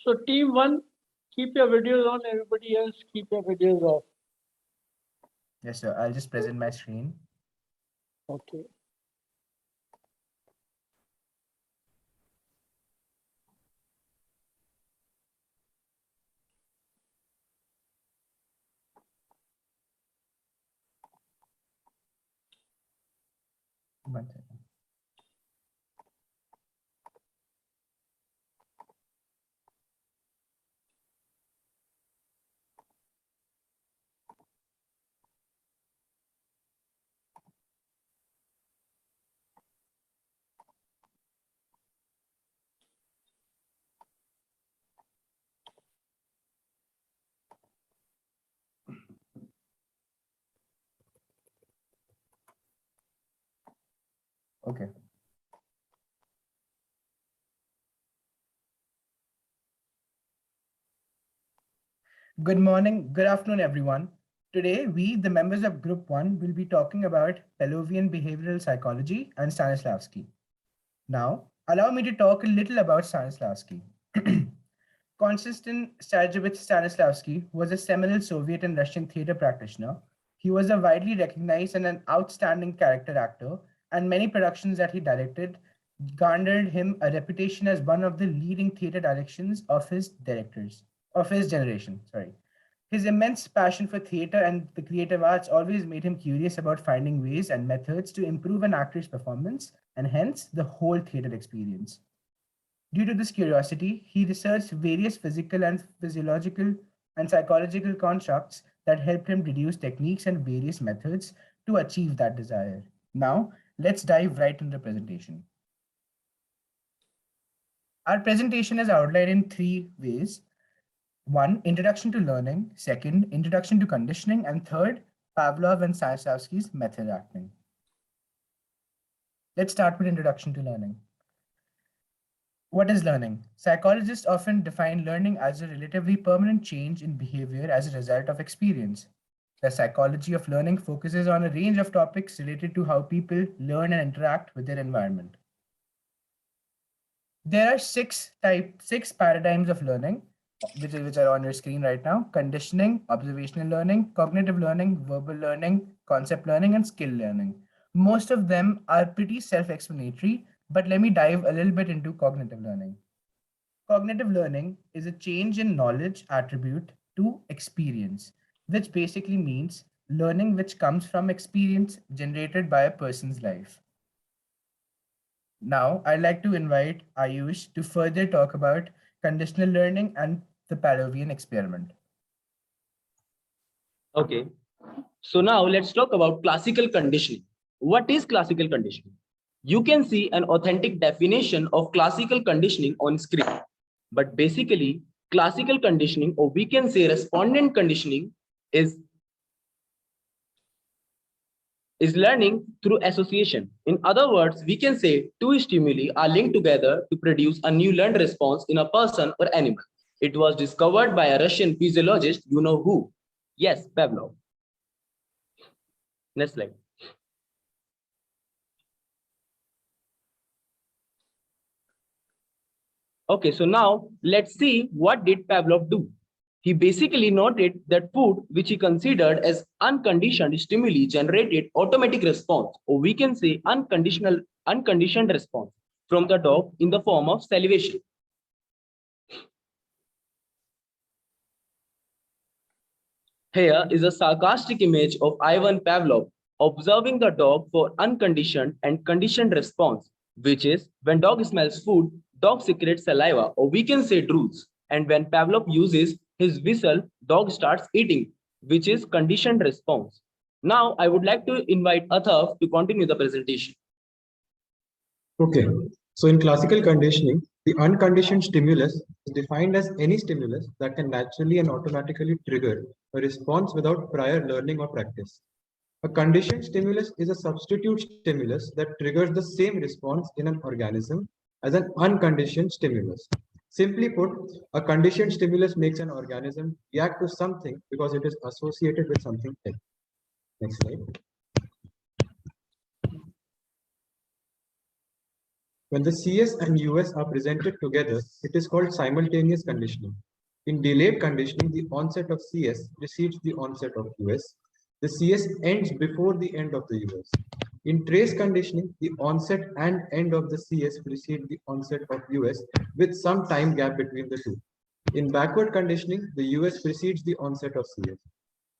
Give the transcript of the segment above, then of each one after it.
So team one, keep your videos on. Everybody else, keep your videos off. Yes, sir. I'll just present my screen. Okay. One second. Okay. Good morning, good afternoon, everyone. Today, we, the members of Group 1, will be talking about Pavlovian behavioral psychology and Stanislavski. Now, allow me to talk a little about Stanislavski. Konstantin Starjevich Stanislavski was a seminal Soviet and Russian theater practitioner. He was a widely recognized and an outstanding character actor, and many productions that he directed garnered him a reputation as one of the leading theater directions of his generation. Sorry. His immense passion for theater and the creative arts always made him curious about finding ways and methods to improve an actor's performance and hence the whole theater experience. Due to this curiosity, he researched various physical and physiological and psychological constructs that helped him deduce techniques and various methods to achieve that desire. Now, let's dive right into the presentation. Our presentation is outlined in three ways. One, introduction to learning. Second, introduction to conditioning. And third, Pavlov and Stanislavski's method acting. Let's start with introduction to learning. What is learning? Psychologists often define learning as a relatively permanent change in behavior as a result of experience. The psychology of learning focuses on a range of topics related to how people learn and interact with their environment. There are six paradigms of learning, which are on your screen right now: conditioning, observational learning, cognitive learning, verbal learning, concept learning, and skill learning. Most of them are pretty self-explanatory, but let me dive a little bit into cognitive learning. Cognitive learning is a change in knowledge attribute to experience, which basically means learning which comes from experience generated by a person's life. Now, I'd like to invite Ayush to further talk about conditional learning and the Pavlovian experiment. Okay, so now let's talk about classical conditioning. What is classical conditioning? You can see an authentic definition of classical conditioning on screen. But basically, classical conditioning, or we can say respondent conditioning, is learning through association. In other words, we can say two stimuli are linked together to produce a new learned response in a person or animal. It was discovered by a Russian physiologist, you know who? Yes, Pavlov. Next slide. Okay, so now let's see what did Pavlov do. He basically noted that food, which he considered as unconditioned stimuli, generated automatic response, or we can say unconditioned response from the dog in the form of salivation. Here is a sarcastic image of Ivan Pavlov observing the dog for unconditioned and conditioned response, which is when dog smells food, dog secretes saliva, or we can say drools. And when Pavlov uses his whistle, dog starts eating, which is conditioned response. Now, I would like to invite Athav to continue the presentation. Okay, so in classical conditioning, the unconditioned stimulus is defined as any stimulus that can naturally and automatically trigger a response without prior learning or practice. A conditioned stimulus is a substitute stimulus that triggers the same response in an organism as an unconditioned stimulus. Simply put, a conditioned stimulus makes an organism react to something because it is associated with something else. Next slide. When the CS and US are presented together, it is called simultaneous conditioning. In delayed conditioning, the onset of CS precedes the onset of US. The CS ends before the end of the US. In trace conditioning, the onset and end of the CS precede the onset of US with some time gap between the two. In backward conditioning, the US precedes the onset of CS.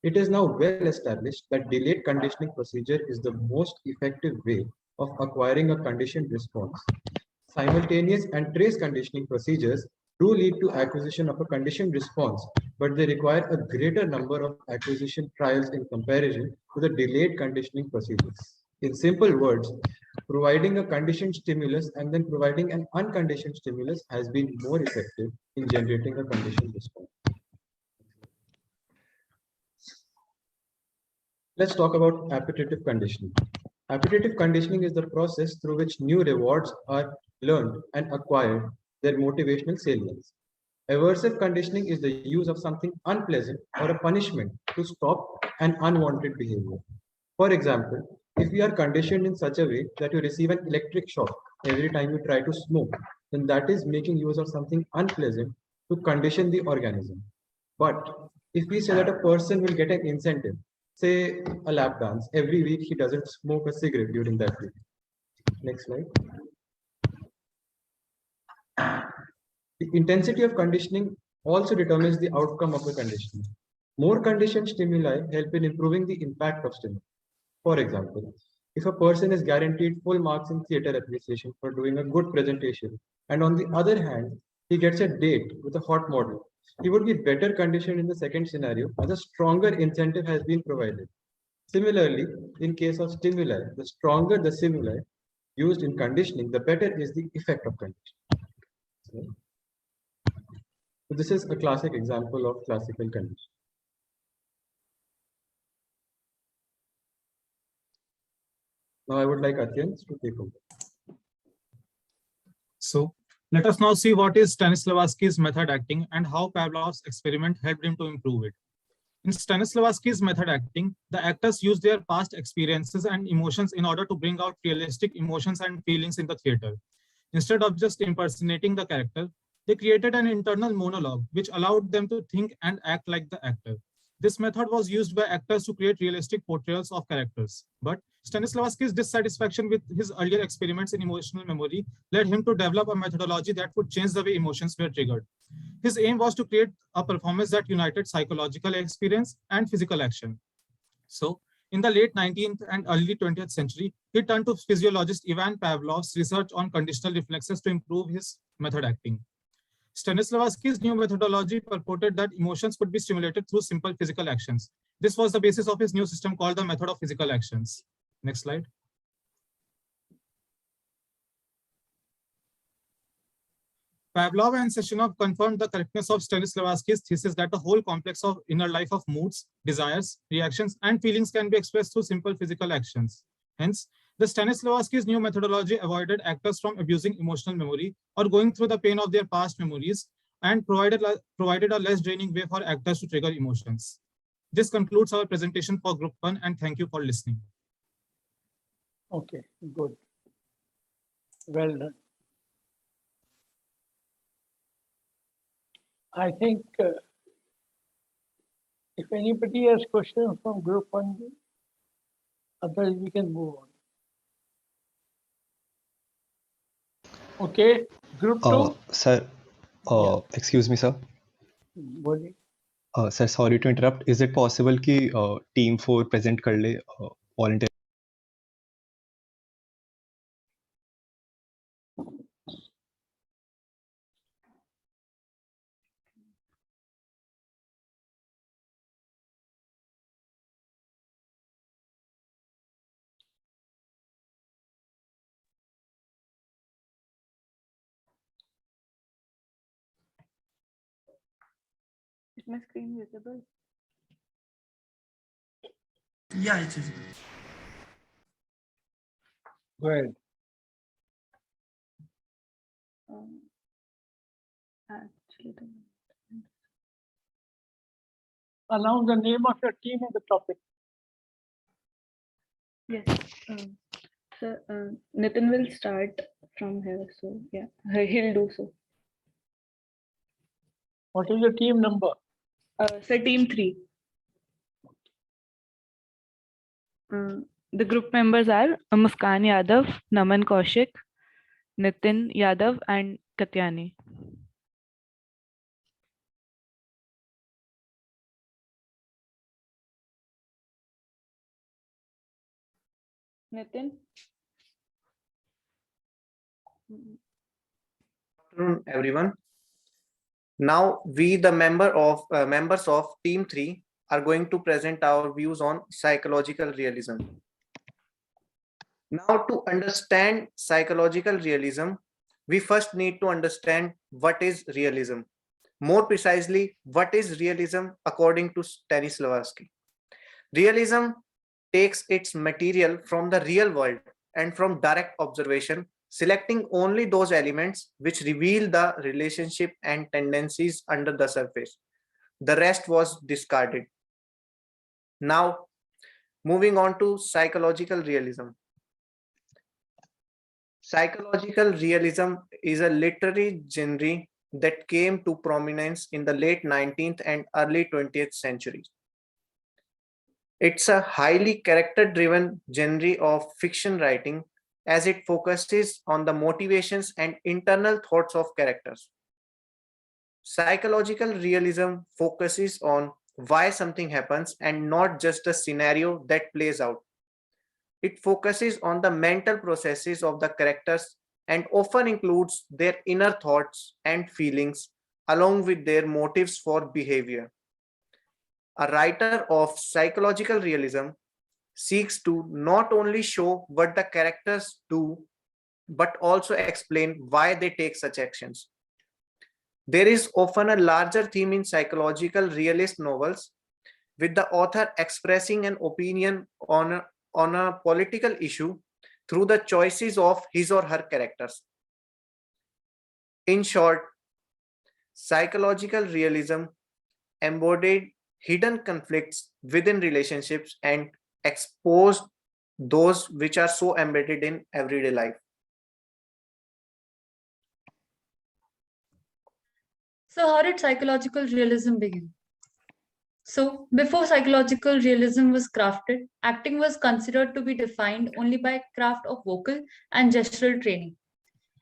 It is now well established that delayed conditioning procedure is the most effective way of acquiring a conditioned response. Simultaneous and trace conditioning procedures do lead to acquisition of a conditioned response, but they require a greater number of acquisition trials in comparison to the delayed conditioning procedures. In simple words, providing a conditioned stimulus and then providing an unconditioned stimulus has been more effective in generating a conditioned response. Let's talk about appetitive conditioning. Appetitive conditioning is the process through which new rewards are learned and acquired their motivational salience. Aversive conditioning is the use of something unpleasant or a punishment to stop an unwanted behavior. For example, if we are conditioned in such a way that you receive an electric shock every time you try to smoke, then that is making use of something unpleasant to condition the organism. But if we say that a person will get an incentive, say a lap dance, every week he doesn't smoke a cigarette during that week. Next slide. The intensity of conditioning also determines the outcome of the conditioning. More conditioned stimuli help in improving the impact of stimuli. For example, if a person is guaranteed full marks in theater appreciation for doing a good presentation, and on the other hand, he gets a date with a hot model, he would be better conditioned in the second scenario as a stronger incentive has been provided. Similarly, in case of stimuli, the stronger the stimuli used in conditioning, the better is the effect of conditioning. So this is a classic example of classical conditioning. Now I would like Atyans to take over. So let us now see what is Stanislavski's method acting and how Pavlov's experiment helped him to improve it. In Stanislavski's method acting, the actors use their past experiences and emotions in order to bring out realistic emotions and feelings in the theater. Instead of just impersonating the character, they created an internal monologue which allowed them to think and act like the actor. This method was used by actors to create realistic portrayals of characters. But Stanislavski's dissatisfaction with his earlier experiments in emotional memory led him to develop a methodology that would change the way emotions were triggered. His aim was to create a performance that united psychological experience and physical action. So, in the late 19th and early 20th century, he turned to physiologist Ivan Pavlov's research on conditional reflexes to improve his method acting. Stanislavski's new methodology purported that emotions could be stimulated through simple physical actions. This was the basis of his new system called the method of physical actions. Next slide. Pavlov and Sechenov confirmed the correctness of Stanislavski's thesis that the whole complex of inner life of moods, desires, reactions, and feelings can be expressed through simple physical actions. Hence, the Stanislavski's new methodology avoided actors from abusing emotional memory or going through the pain of their past memories and provided a less draining way for actors to trigger emotions. This concludes our presentation for Group 1, and thank you for listening. Okay, good. Well done. I think if anybody has questions from Group 1, otherwise we can move on. Okay, Group 2. Sir, excuse me, sir. Boli. Sir, sorry to interrupt. Is it possible कि team 4 present कर ले volunteer? Is my screen visible? Yeah, it is. Go ahead. Actually, Announce the name of your team and the topic. yes. So Nitin will start from here. So yeah, he'll do so. What is your team number? So team 3. The group members are Muskan Yadav, Naman Kaushik, Nitin Yadav, and Katyani. Nitin? Afternoon, everyone. Now, we, the members of Team 3, are going to present our views on psychological realism. Now, to understand psychological realism, we first need to understand what is realism. More precisely, what is realism according to Stanislavski? Realism takes its material from the real world and from direct observation, selecting only those elements which reveal the relationship and tendencies under the surface. The rest was discarded. Now, moving on to psychological realism. Psychological realism is a literary genre that came to prominence in the late 19th and early 20th centuries. It's a highly character-driven genre of fiction writing as it focuses on the motivations and internal thoughts of characters. Psychological realism focuses on why something happens and not just the scenario that plays out. It focuses on the mental processes of the characters and often includes their inner thoughts and feelings along with their motives for behavior. A writer of psychological realism seeks to not only show what the characters do, but also explain why they take such actions. There is often a larger theme in psychological realist novels, with the author expressing an opinion on a political issue through the choices of his or her characters. In short, psychological realism embodied hidden conflicts within relationships and exposed those which are so embedded in everyday life. So how did psychological realism begin? So before psychological realism was crafted, acting was considered to be defined only by craft of vocal and gestural training.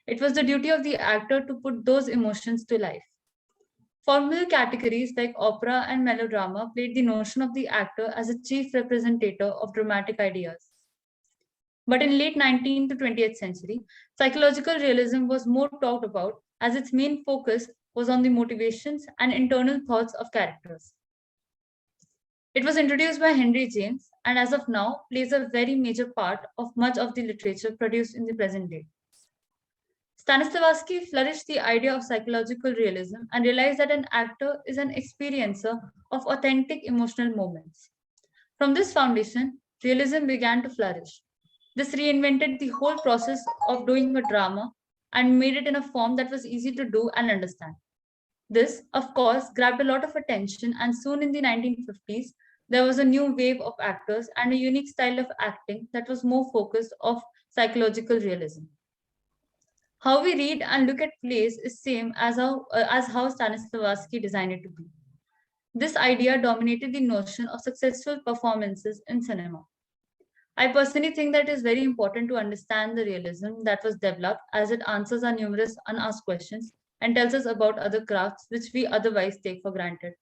It was the duty of the actor to put those emotions to life. Formal categories like opera and melodrama played the notion of the actor as a chief representative of dramatic ideas. But in late 19th to 20th century, psychological realism was more talked about as its main focus was on the motivations and internal thoughts of characters. It was introduced by Henry James and as of now plays a very major part of much of the literature produced in the present day. Stanislavski flourished the idea of psychological realism and realized that an actor is an experiencer of authentic emotional moments. From this foundation, realism began to flourish. This reinvented the whole process of doing a drama and made it in a form that was easy to do and understand. This, of course, grabbed a lot of attention, and soon in the 1950s, there was a new wave of actors and a unique style of acting that was more focused on psychological realism. How we read and look at plays is same as how Stanislavski designed it to be. This idea dominated the notion of successful performances in cinema. I personally think that it is very important to understand the realism that was developed as it answers our numerous unasked questions and tells us about other crafts which we otherwise take for granted.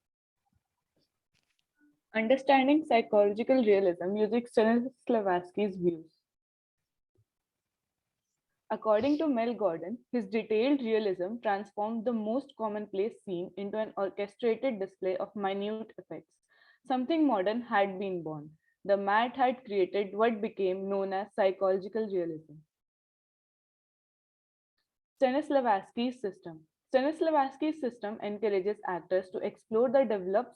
Understanding psychological realism using Stanislavski's views. According to Mel Gordon, his detailed realism transformed the most commonplace scene into an orchestrated display of minute effects. Something modern had been born. The Mat had created what became known as psychological realism. Stanislavski's system. Stanislavski's system encourages actors to explore the develop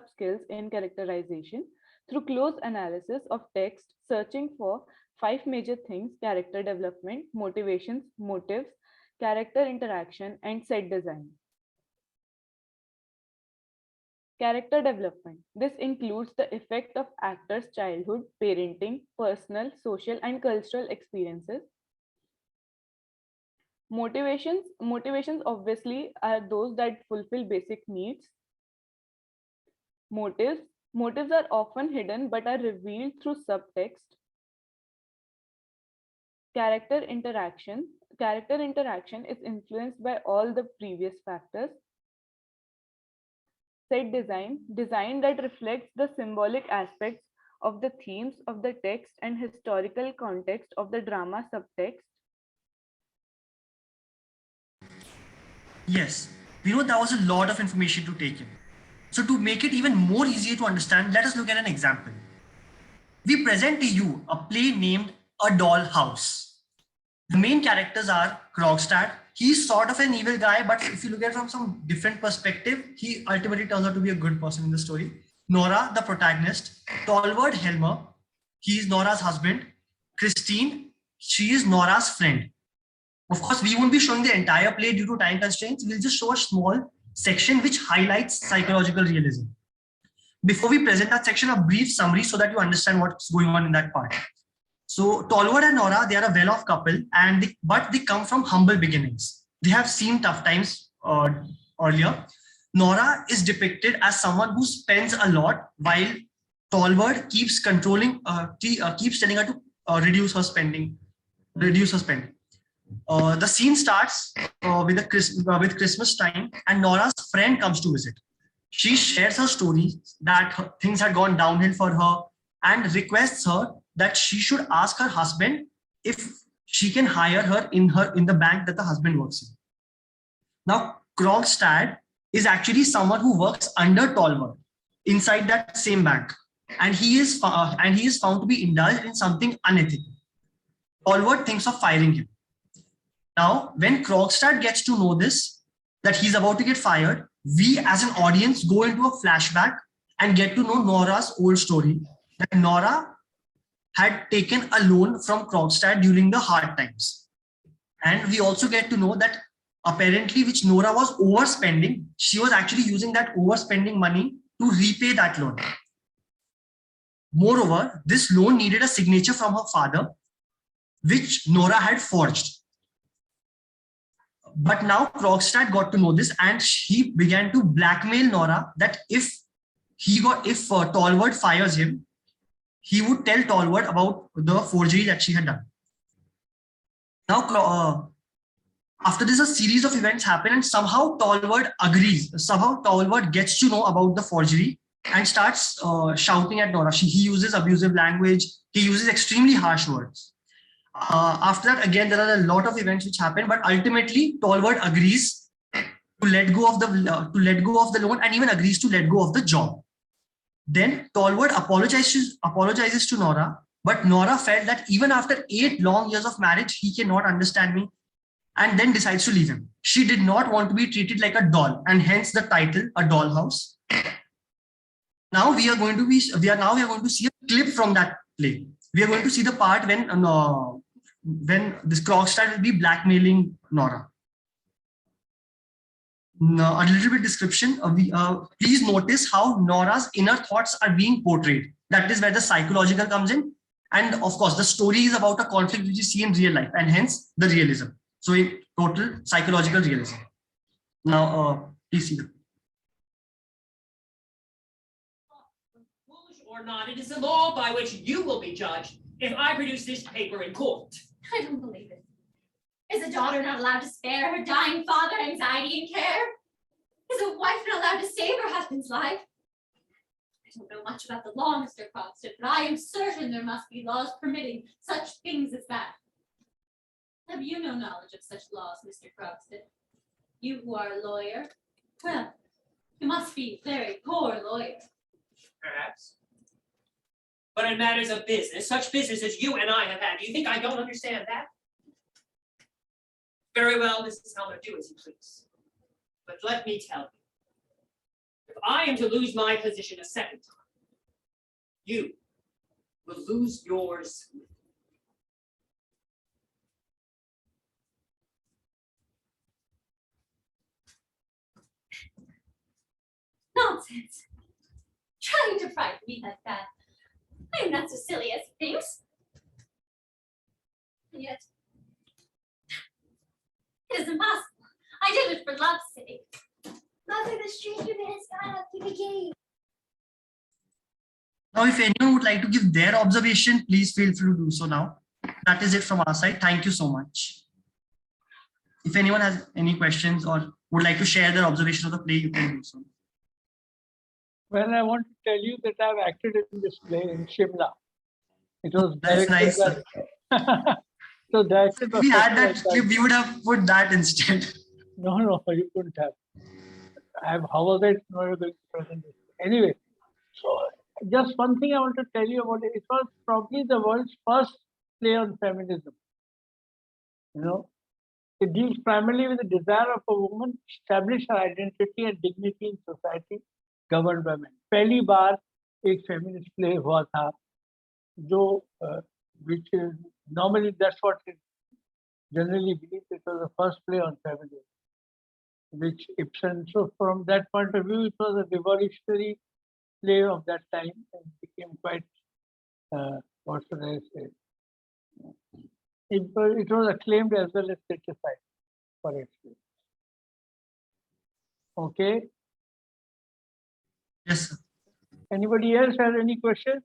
skills in characterization through close analysis of text, searching for 5 major things: character development, motivations, motives, character interaction, and set design. Character development. This includes the effect of actors' childhood, parenting, personal, social, and cultural experiences. Motivations obviously are those that fulfill basic needs. Motives are often hidden but are revealed through subtext. Character interaction is influenced by all the previous factors. Set design that reflects the symbolic aspects of the themes of the text and historical context of the drama subtext. Yes, we know that was a lot of information to take in. So to make it even more easier to understand, let us look at an example. We present to you a play named A Doll House. The main characters are Krogstad. He's sort of an evil guy, but if you look at it from some different perspective, he ultimately turns out to be a good person in the story. Nora, the protagonist. Tolvard Helmer, he is Nora's husband. Christine, she is Nora's friend. Of course, we won't be showing the entire play due to time constraints. We'll just show a small section which highlights psychological realism. Before we present that section, a brief summary so that you understand what's going on in that part. So Tolvard and Nora, they are a well-off couple, but they come from humble beginnings. They have seen tough times earlier. Nora is depicted as someone who spends a lot, while Tolvard keeps telling her to reduce her spending. The scene starts with Christmas time, and Nora's friend comes to visit. She shares her story that things had gone downhill for her and requests her that she should ask her husband if she can hire her in the bank that the husband works in. Now, Krogstad is actually someone who works under Tolvard inside that same bank, and he is found to be indulged in something unethical. Tolvard thinks of firing him. Now, when Krogstad gets to know this, that he's about to get fired, we as an audience go into a flashback and get to know Nora's old story, that Nora had taken a loan from Krogstad during the hard times. And we also get to know that apparently, which Nora was overspending, she was actually using that overspending money to repay that loan. Moreover, this loan needed a signature from her father, which Nora had forged. But now Krogstad got to know this, and he began to blackmail Nora that if Tolvard fires him, he would tell Tolvard about the forgery that she had done. Now, after this, a series of events happen, and somehow Tolvard agrees. Somehow Tolvard gets to know about the forgery and starts shouting at Nora. He uses abusive language. He uses extremely harsh words. After that, again, there are a lot of events which happen, but ultimately Tolvard agrees to let go of the loan, and even agrees to let go of the job. Then Tolvard apologizes to Nora, but Nora felt that even after 8 long years of marriage, he cannot understand me, and then decides to leave him. She did not want to be treated like a doll, and hence the title, A Dollhouse. Now we are going to see a clip from that play. We are going to see the part when this Krogstad will be blackmailing Nora. Now, a little bit description. Please notice how Nora's inner thoughts are being portrayed. That is where the psychological comes in. And of course, the story is about a conflict which you see in real life, and hence the realism. So in total psychological realism. Now, please see the. Foolish or not, it is the law by which you will be judged if I produce this paper in court. I don't believe it. Is a daughter not allowed to spare her dying father anxiety and care? Is a wife not allowed to save her husband's life? I don't know much about the law, Mr. Croxton, but I am certain there must be laws permitting such things as that. Have you no knowledge of such laws, Mr. Croxton? You who are a lawyer? Well, you must be a very poor lawyer. Perhaps. But in matters of business, such business as you and I have had, do you think I don't understand that? Very well, Mrs. Helmer, do as you please. But let me tell you, if I am to lose my position a second time, you will lose yours. Nonsense. Trying to frighten me like that. I am not so silly as he thinks. And yet, Now, if anyone would like to give their observation, please feel free to do so now. That is it from our side. Thank you so much. If anyone has any questions or would like to share their observation of the play, you can do so. Well, I want to tell you that I've acted in this play in Shimla. It was That's directed nice, by, sir. so directed If by we had Fateh that clip, we would have put that instead. No, you couldn't have. How was I going to present this? Anyway, so just one thing I want to tell you about it. It was probably the world's first play on feminism. You know, it deals primarily with the desire of a woman to establish her identity and dignity in society governed by men. पहली बार एक feminist play हुआ था, जो which is normally that's what it generally believes. It was the first play on feminism, which Ibsen. So from that point of view, it was a revolutionary play of that time and became quite, what should I say? It was acclaimed as well as criticized for its play. Okay. Yes, sir. Anybody else has any questions?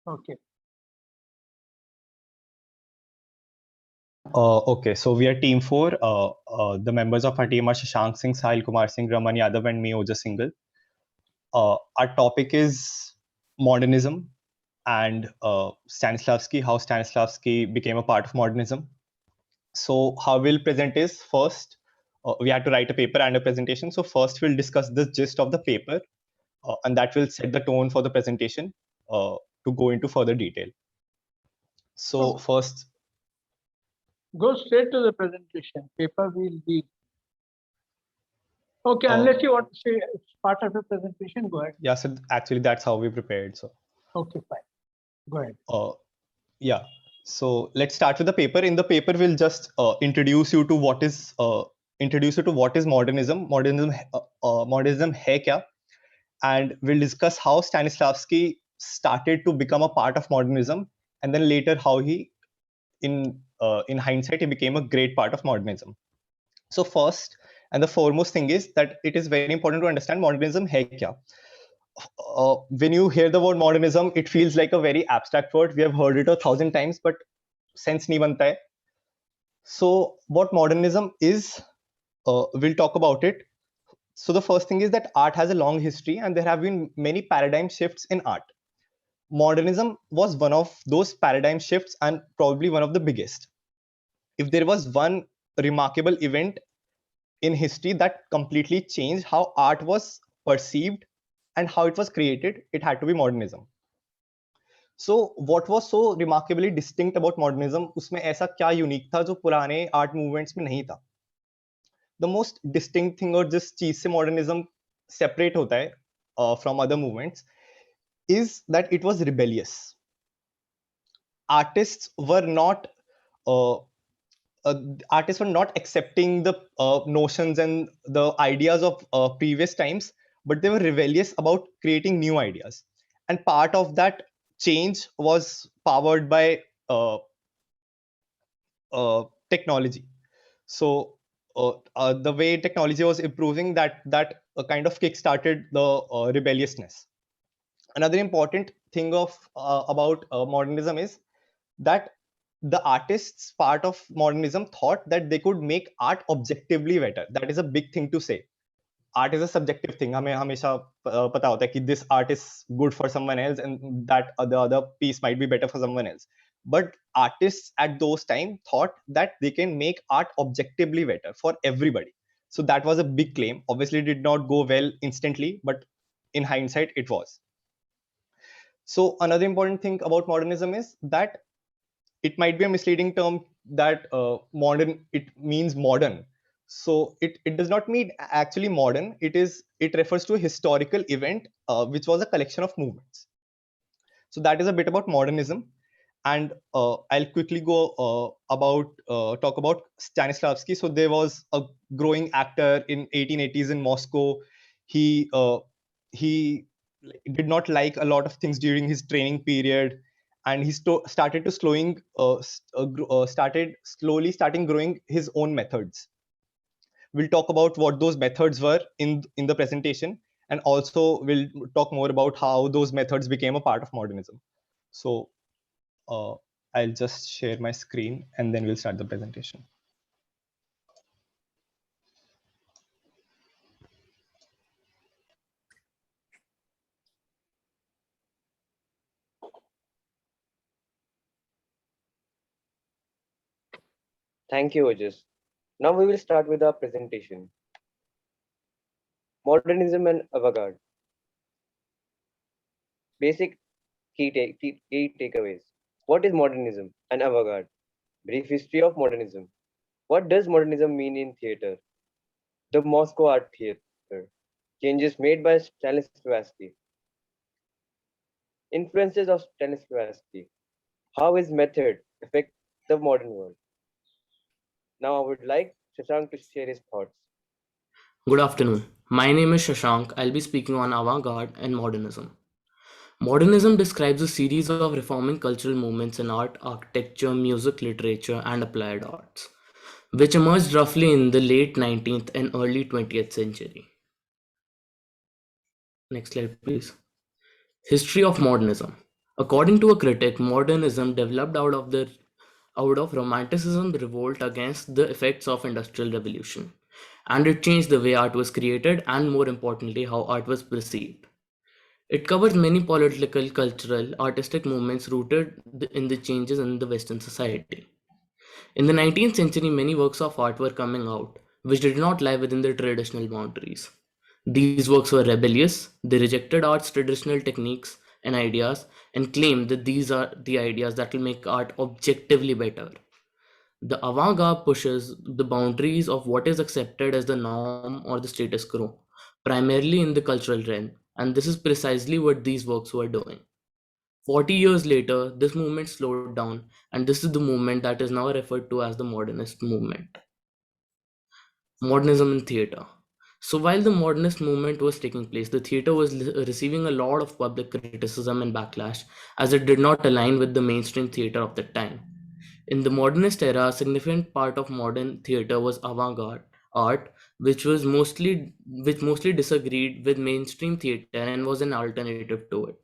Okay. Okay, so we are team 4. The members of our team are Shashank Singh, Sahil Kumar Singh, Raman Yadav, and me, Oja Singhal. Our topic is modernism and Stanislavski, how Stanislavski became a part of modernism. So how we'll present is first, we had to write a paper and a presentation. So first we'll discuss the gist of the paper and that will set the tone for the presentation to go into further detail. So first, go straight to the presentation. Paper will be. Okay, unless you want to say it's part of the presentation, go ahead. Yeah, so actually that's how we prepared. So. Okay, fine. Go ahead. Yeah. So let's start with the paper. In the paper, we'll just introduce you to what is modernism. Modernism hai kya? And we'll discuss how Stanislavski started to become a part of modernism, and then later how he, in hindsight, he became a great part of modernism. So first and the foremost thing is that it is very important to understand modernism hai kya. When you hear the word modernism, it feels like a very abstract word. We have heard it 1,000 times, but sense nahi banta hai. So what modernism is, we'll talk about it. So the first thing is that art has a long history and there have been many paradigm shifts in art. Modernism was one of those paradigm shifts and probably one of the biggest. If there was one remarkable event in history that completely changed how art was perceived and how it was created, it had to be modernism. So what was so remarkably distinct about modernism? उसमें ऐसा क्या unique था जो पुराने art movements में नहीं था? The most distinct thing और जिस चीज से modernism separate होता है from other movements is that it was rebellious. Artists were not accepting the notions and the ideas of previous times, but they were rebellious about creating new ideas. And part of that change was powered by technology. So the way technology was improving, that kind of kick-started the rebelliousness. Another important thing about modernism is that the artists part of modernism thought that they could make art objectively better. That is a big thing to say. Art is a subjective thing. हमें हमेशा पता होता है कि this art is good for someone else and that the other piece might be better for someone else. But artists at those time thought that they can make art objectively better for everybody. So that was a big claim. Obviously, it did not go well instantly, but in hindsight, it was. So another important thing about modernism is that it might be a misleading term that it means modern. So it does not mean actually modern. It refers to a historical event which was a collection of movements. So that is a bit about modernism. And I'll quickly go talk about Stanislavski. So there was a growing actor in 1880s in Moscow. He did not like a lot of things during his training period, and he started slowly growing his own methods. We'll talk about what those methods were in the presentation, and also we'll talk more about how those methods became a part of modernism. So I'll just share my screen and then we'll start the presentation. Thank you, Ojas. Now we will start with our presentation. Modernism and avant-garde. Basic key takeaways. What is modernism and avant-garde? Brief history of modernism. What does modernism mean in theater? The Moscow Art Theater. Changes made by Stanislavski. Influences of Stanislavski. How his method affect the modern world? Now I would like Shashank to share his thoughts. Good afternoon. My name is Shashank. I'll be speaking on avant-garde and modernism. Modernism describes a series of reforming cultural movements in art, architecture, music, literature, and applied arts, which emerged roughly in the late 19th and early 20th century. Next slide, please. History of modernism. According to a critic, modernism developed out of Romanticism revolt against the effects of Industrial Revolution, and it changed the way art was created and, more importantly, how art was perceived. It covers many political, cultural, artistic movements rooted in the changes in the Western society. In the 19th century, many works of art were coming out, which did not lie within the traditional boundaries. These works were rebellious, they rejected art's traditional techniques and ideas, and claimed that these are the ideas that will make art objectively better. The avant-garde pushes the boundaries of what is accepted as the norm or the status quo, primarily in the cultural realm, and this is precisely what these works were doing. 40 years later, this movement slowed down, and this is the movement that is now referred to as the modernist movement. Modernism in theatre. So while the modernist movement was taking place, the theatre was receiving a lot of public criticism and backlash as it did not align with the mainstream theatre of the time. In the modernist era, a significant part of modern theatre was avant-garde art, which mostly disagreed with mainstream theatre and was an alternative to it.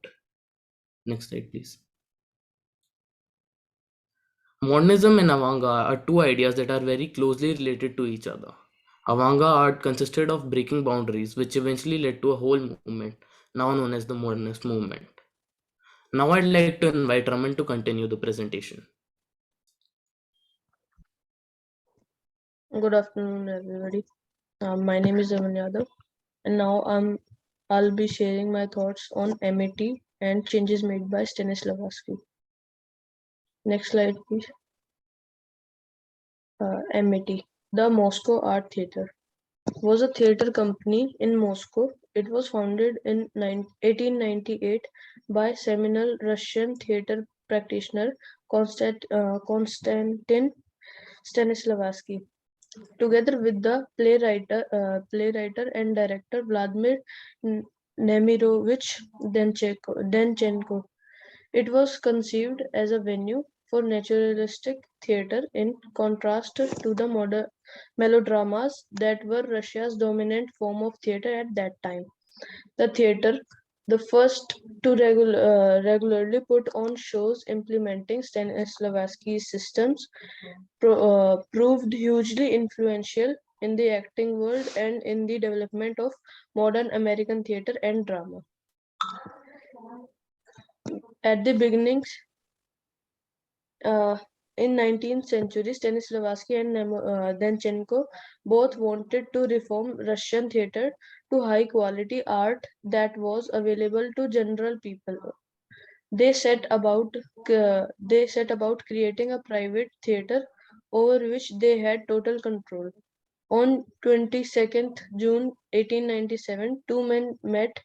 Next slide, please. Modernism and avant-garde are two ideas that are very closely related to each other. Avant-garde art consisted of breaking boundaries, which eventually led to a whole movement, now known as the modernist movement. Now I'd like to invite Raman to continue the presentation. Good afternoon, everybody. My name is Raman Yadav, and now I'll be sharing my thoughts on MET and changes made by Stanislavski. Next slide, please. MET, the Moscow Art Theater, was a theater company in Moscow. It was founded in 1898 by seminal Russian theater practitioner Konstantin Stanislavski, together with the playwright and director Vladimir Nemirovich Denchenko. It was conceived as a venue for naturalistic theater in contrast to the modern melodramas that were Russia's dominant form of theater at that time. The theater, the first to regularly put on shows implementing Stanislavski's systems, proved hugely influential in the acting world and in the development of modern American theater and drama. At the beginnings, in 19th century, Stanislavski and Denchenko both wanted to reform Russian theater to high quality art that was available to general people. They set about creating a private theater over which they had total control. On 22nd June 1897, two men met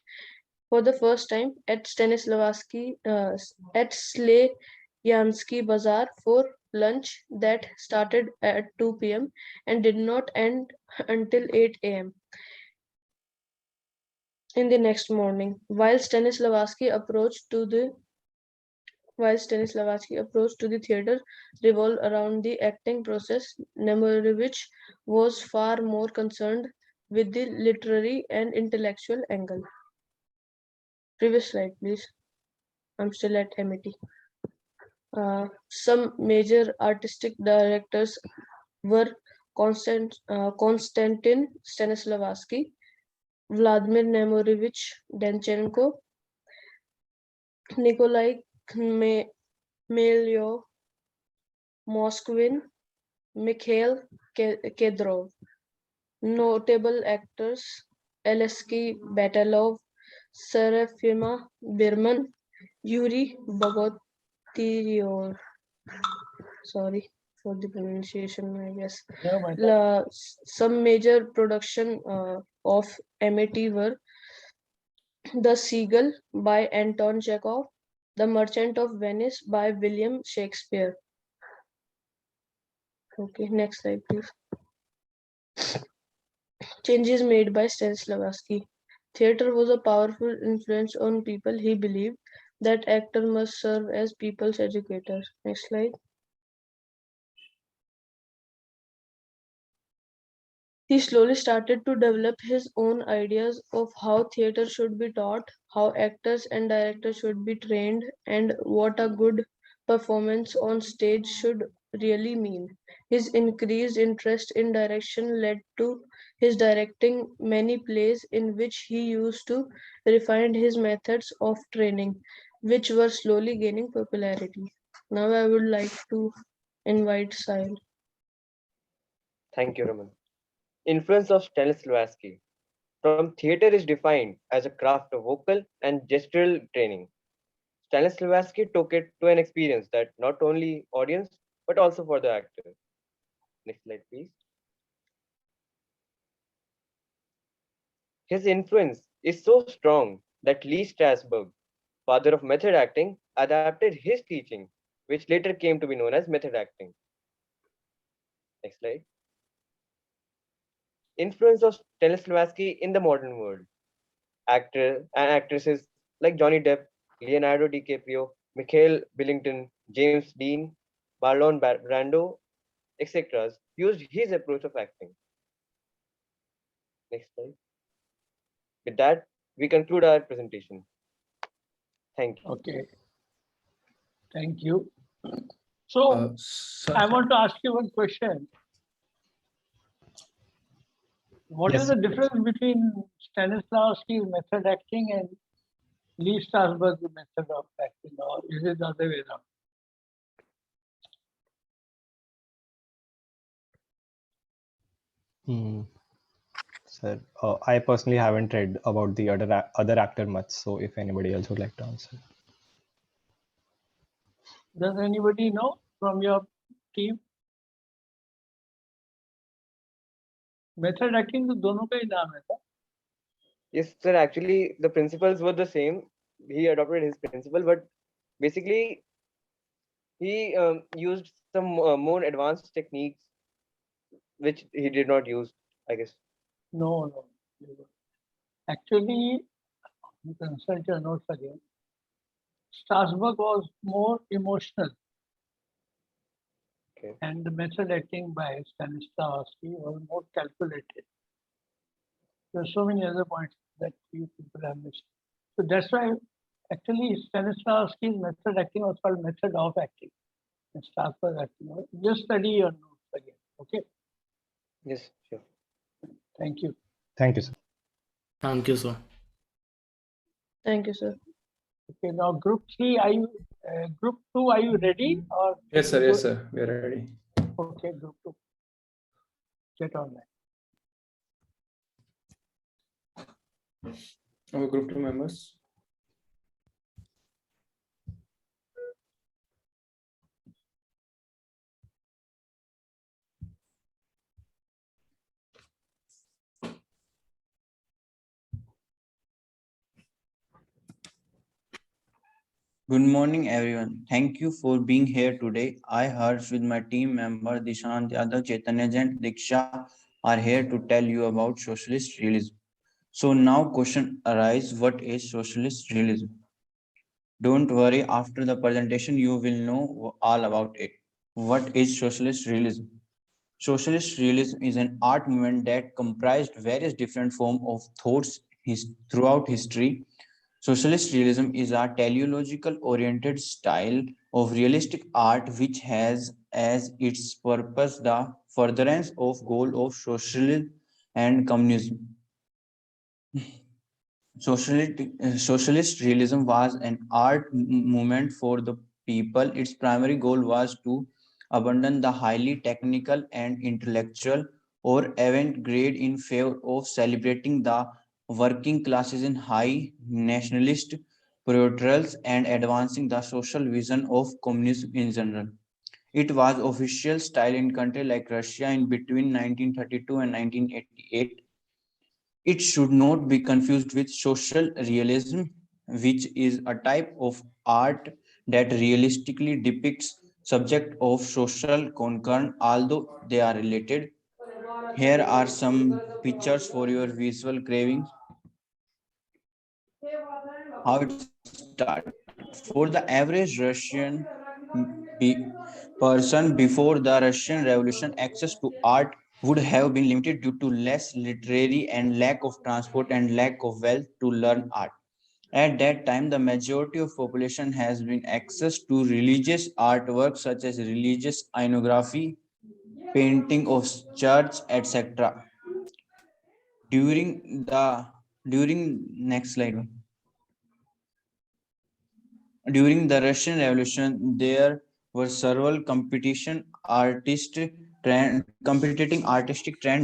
for the first time at Stanislavski at Slayansky Bazaar for lunch that started at 2 p.m. and did not end until 8 a.m. in the next morning. While Stanislavski approach to the theater revolved around the acting process, Nemirovich was far more concerned with the literary and intellectual angle. Previous slide, please. I'm still at MIT. Some major artistic directors were Konstantin Stanislavski, Vladimir Nemorovich Danchenko, Nikolai Khmelyov, Moskvin, Mikhail Kedrov. Notable actors: Alexei Batalov, Serafima Birman, Yuri Bogotyrev. Sorry for the pronunciation, I guess. Some major production of MIT were The Seagull by Anton Chekhov, The Merchant of Venice by William Shakespeare. Okay, next slide, please. Changes made by Stanislavski. Theatre was a powerful influence on people. He believed that actor must serve as people's educators. Next slide. He slowly started to develop his own ideas of how theatre should be taught, how actors and directors should be trained, and what a good performance on stage should really mean. His increased interest in direction led to his directing many plays in which he used to refine his methods of training, which were slowly gaining popularity. Now I would like to invite Sahil. Thank you, Raman. Influence of Stanislavski. From theatre is defined as a craft of vocal and gestural training. Stanislavski took it to an experience that not only audience but also for the actor. Next slide, please. His influence is so strong that Lee Strasberg, father of method acting, adapted his teaching, which later came to be known as method acting. Next slide. Influence of Stanislavski in the modern world. Actors and actresses like Johnny Depp, Leonardo DiCaprio, Michael Billington, James Dean, Marlon Brando, etc. used his approach of acting. Next slide. With that, we conclude our presentation. Thank you. Okay. Thank you. So, I want to ask you one question. What is the difference between Stanislavski's method acting and Lee Strasberg's method of acting, or is it the other way around? Sir, I personally haven't read about the other actor much, so if anybody else would like to answer. Does anybody know from your team? Method acting तो दोनों का ही नाम है था. Yes, sir. Actually, the principles were the same. He adopted his principle, but basically, he used some more advanced techniques, which he did not use, I guess. No. Actually, you consult your notes again. Strasberg was more emotional. Okay. And the method acting by Stanislavski was more calculated. There are so many other points that you people have missed. So that's why actually Stanislavski's method acting was called method of acting. And Strasberg acting. Just study your notes again. Okay. Yes, sure. Thank you. Thank you, sir. Thank you, sir. Thank you, sir. Okay, now group 3, are you group 2, are you ready? Or Yes, sir. Yes, sir. We are ready. Okay, group 2. Get online. Our group 2 members. Good morning, everyone. Thank you for being here today. I, Harsh, with my team member Dishant Yadav, Chaitanya Jain, Diksha, are here to tell you about socialist realism. So now question arises, what is socialist realism? Don't worry, after the presentation, you will know all about it. What is socialist realism? Socialist realism is an art movement that comprised various different forms of thoughts throughout history. Socialist realism is a teleological oriented style of realistic art which has as its purpose the furtherance of goal of socialism and communism. Socialist realism was an art movement for the people. Its primary goal was to abandon the highly technical and intellectual or avant-garde in favor of celebrating the working classes in high nationalist portrayals and advancing the social vision of communism in general. It was official style in countries like Russia in between 1932 and 1988. It should not be confused with social realism, which is a type of art that realistically depicts subject of social concern, although they are related. Here are some pictures for your visual cravings. How it started. For the average Russian person before the Russian Revolution, access to art would have been limited due to less literary and lack of transport and lack of wealth to learn art. At that time, the majority of population has been access to religious artworks such as religious iconography, painting of church, etc. During next slide. During the Russian Revolution, there were several competing artistic trends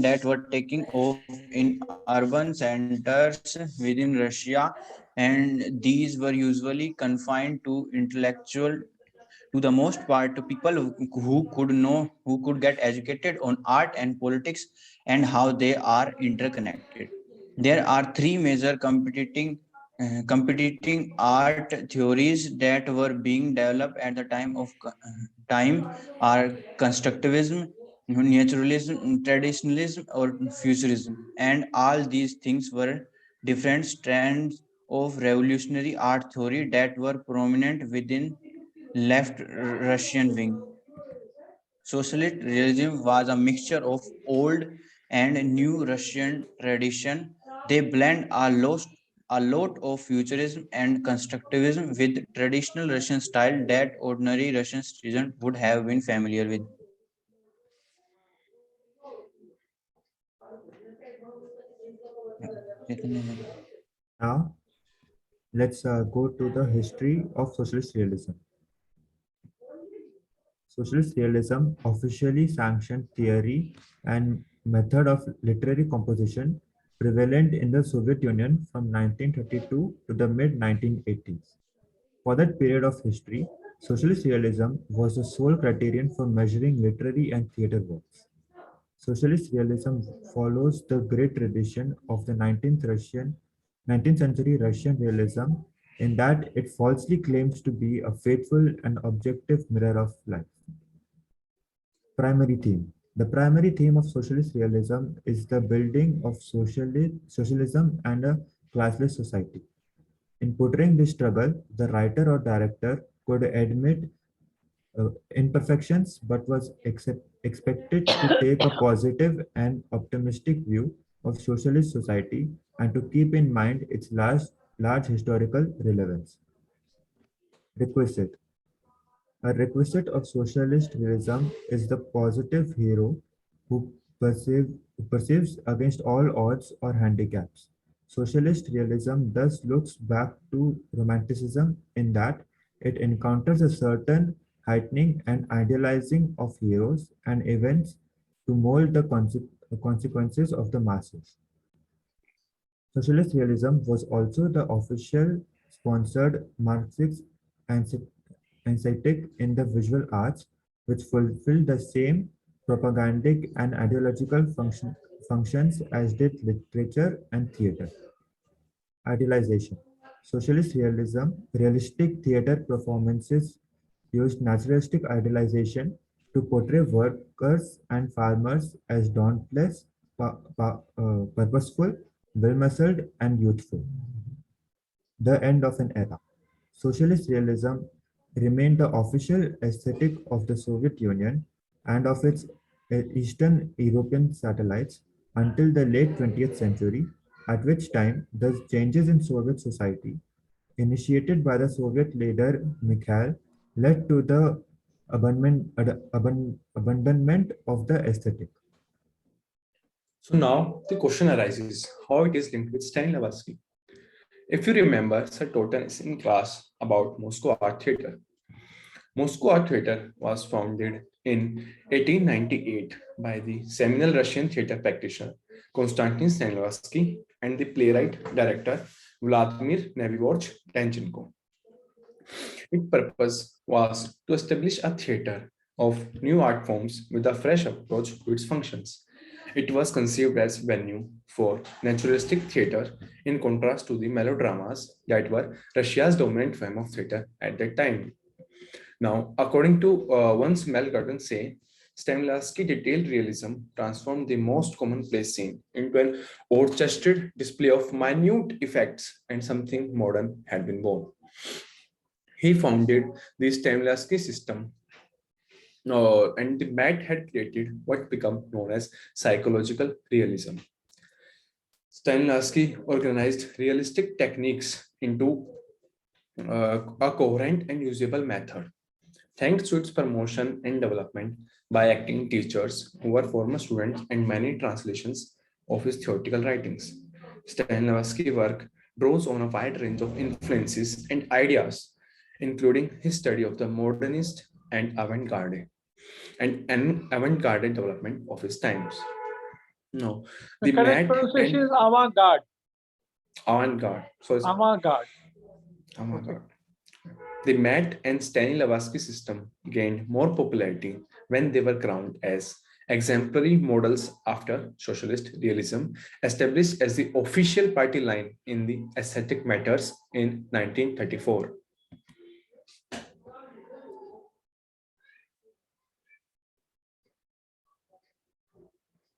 that were taking off in urban centers within Russia, and these were usually confined to intellectual, to the most part, to people who could get educated on art and politics and how they are interconnected. There are three major competing art theories that were being developed at the time are constructivism, naturalism, traditionalism, or futurism, and all these things were different strands of revolutionary art theory that were prominent within left Russian wing. Socialist realism was a mixture of old and new Russian tradition. They blend a lot of futurism and constructivism with traditional Russian style that ordinary Russian citizens would have been familiar with. Now, let's go to the history of socialist realism. Socialist realism officially sanctioned theory and method of literary composition prevalent in the Soviet Union from 1932 to the mid-1980s. For that period of history, socialist realism was the sole criterion for measuring literary and theater works. Socialist realism follows the great tradition of the 19th century Russian realism in that it falsely claims to be a faithful and objective mirror of life. Primary theme. The primary theme of socialist realism is the building of socialism and a classless society. In portraying this struggle, the writer or director could admit imperfections but was expected to take a positive and optimistic view of socialist society and to keep in mind its large historical relevance. Requisite. A requisite of socialist realism is the positive hero who perceives against all odds or handicaps. Socialist realism thus looks back to Romanticism in that it encounters a certain heightening and idealizing of heroes and events to mold the consequences of the masses. Socialist realism was also the official sponsored Marxist aesthetic in the visual arts, which fulfilled the same propagandic and ideological functions as did literature and theater. Idealization. Socialist realism, realistic theater performances used naturalistic idealization to portray workers and farmers as dauntless, purposeful, well-muscled, and youthful. The end of an era. Socialist realism remained the official aesthetic of the Soviet Union and of its Eastern European satellites until the late 20th century, at which time the changes in Soviet society, initiated by the Soviet leader Mikhail, led to the abandonment of the aesthetic. So now the question arises how it is linked with Stanislavski. If you remember, Sir taught us in class about Moscow Art Theatre. Moscow Art Theatre was founded in 1898 by the seminal Russian theatre practitioner Konstantin Stanislavski and the playwright-director Vladimir Nevzhorovich Danchenko. Its purpose was to establish a theatre of new art forms with a fresh approach to its functions. It was conceived as venue for naturalistic theatre in contrast to the melodramas that were Russia's dominant form of theatre at that time. Now, according to one's Mel Gurdon say, Stanislavski detailed realism transformed the most commonplace scene into an orchestrated display of minute effects, and something modern had been born. He founded the Stanislavski system, and the Met had created what became known as psychological realism. Stanislavski organized realistic techniques into a coherent and usable method. Thanks to its promotion and development by acting teachers who were former students and many translations of his theoretical writings, Stanislavski's work draws on a wide range of influences and ideas, including his study of the modernist and avant-garde development of his times. No, the correct pronunciation is avant-garde. Avant-garde. So it's avant-garde. Avant-garde. The Met and Stanislavski system gained more popularity when they were crowned as exemplary models after socialist realism, established as the official party line in the aesthetic matters in 1934.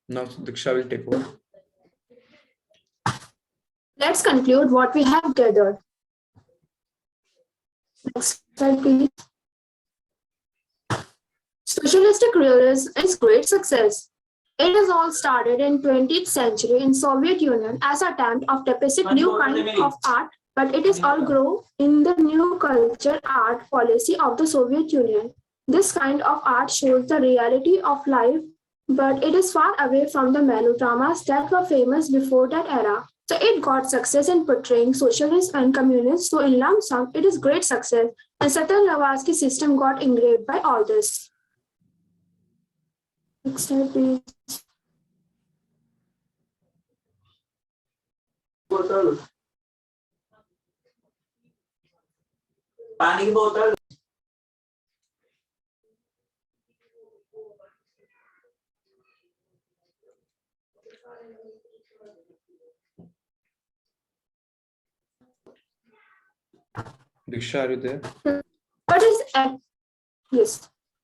Now Diksha will take over. Let's conclude what we have gathered. Next slide, please. Socialistic realism is great success. It has all started in 20th century in Soviet Union as an attempt of depicting new kind of art, but it is all grow in the new culture art policy of the Soviet Union. This kind of art shows the reality of life, but it is far away from the melodramas that were famous before that era. So it got success in portraying socialists and communists. So in lump sum, it is great success. And Stanislavski system got engraved by all this. Next slide, please. Bottle. Pani bottle. Diksha, are you there?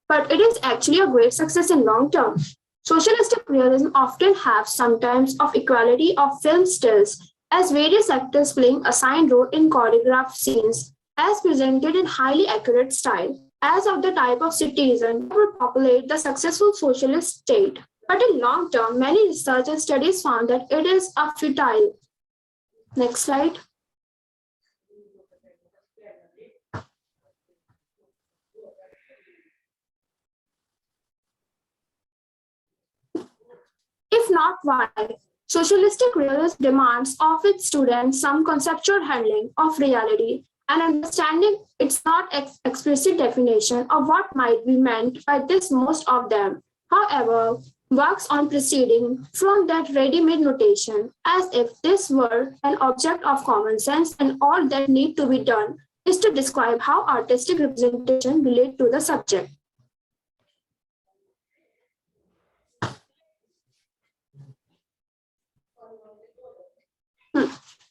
But it is actually a great success in long term. Socialistic realism often have sometimes of equality of film stills, as various actors playing assigned role in choreographed scenes, as presented in highly accurate style, as of the type of citizen that would populate the successful socialist state. But in long term, many research and studies found that it is a futile. Next slide. If not, why? Socialistic realism demands of its students some conceptual handling of reality and understanding its not explicit definition of what might be meant by this most of them. However, works on proceeding from that ready-made notation as if this were an object of common sense, and all that need to be done is to describe how artistic representation relate to the subject.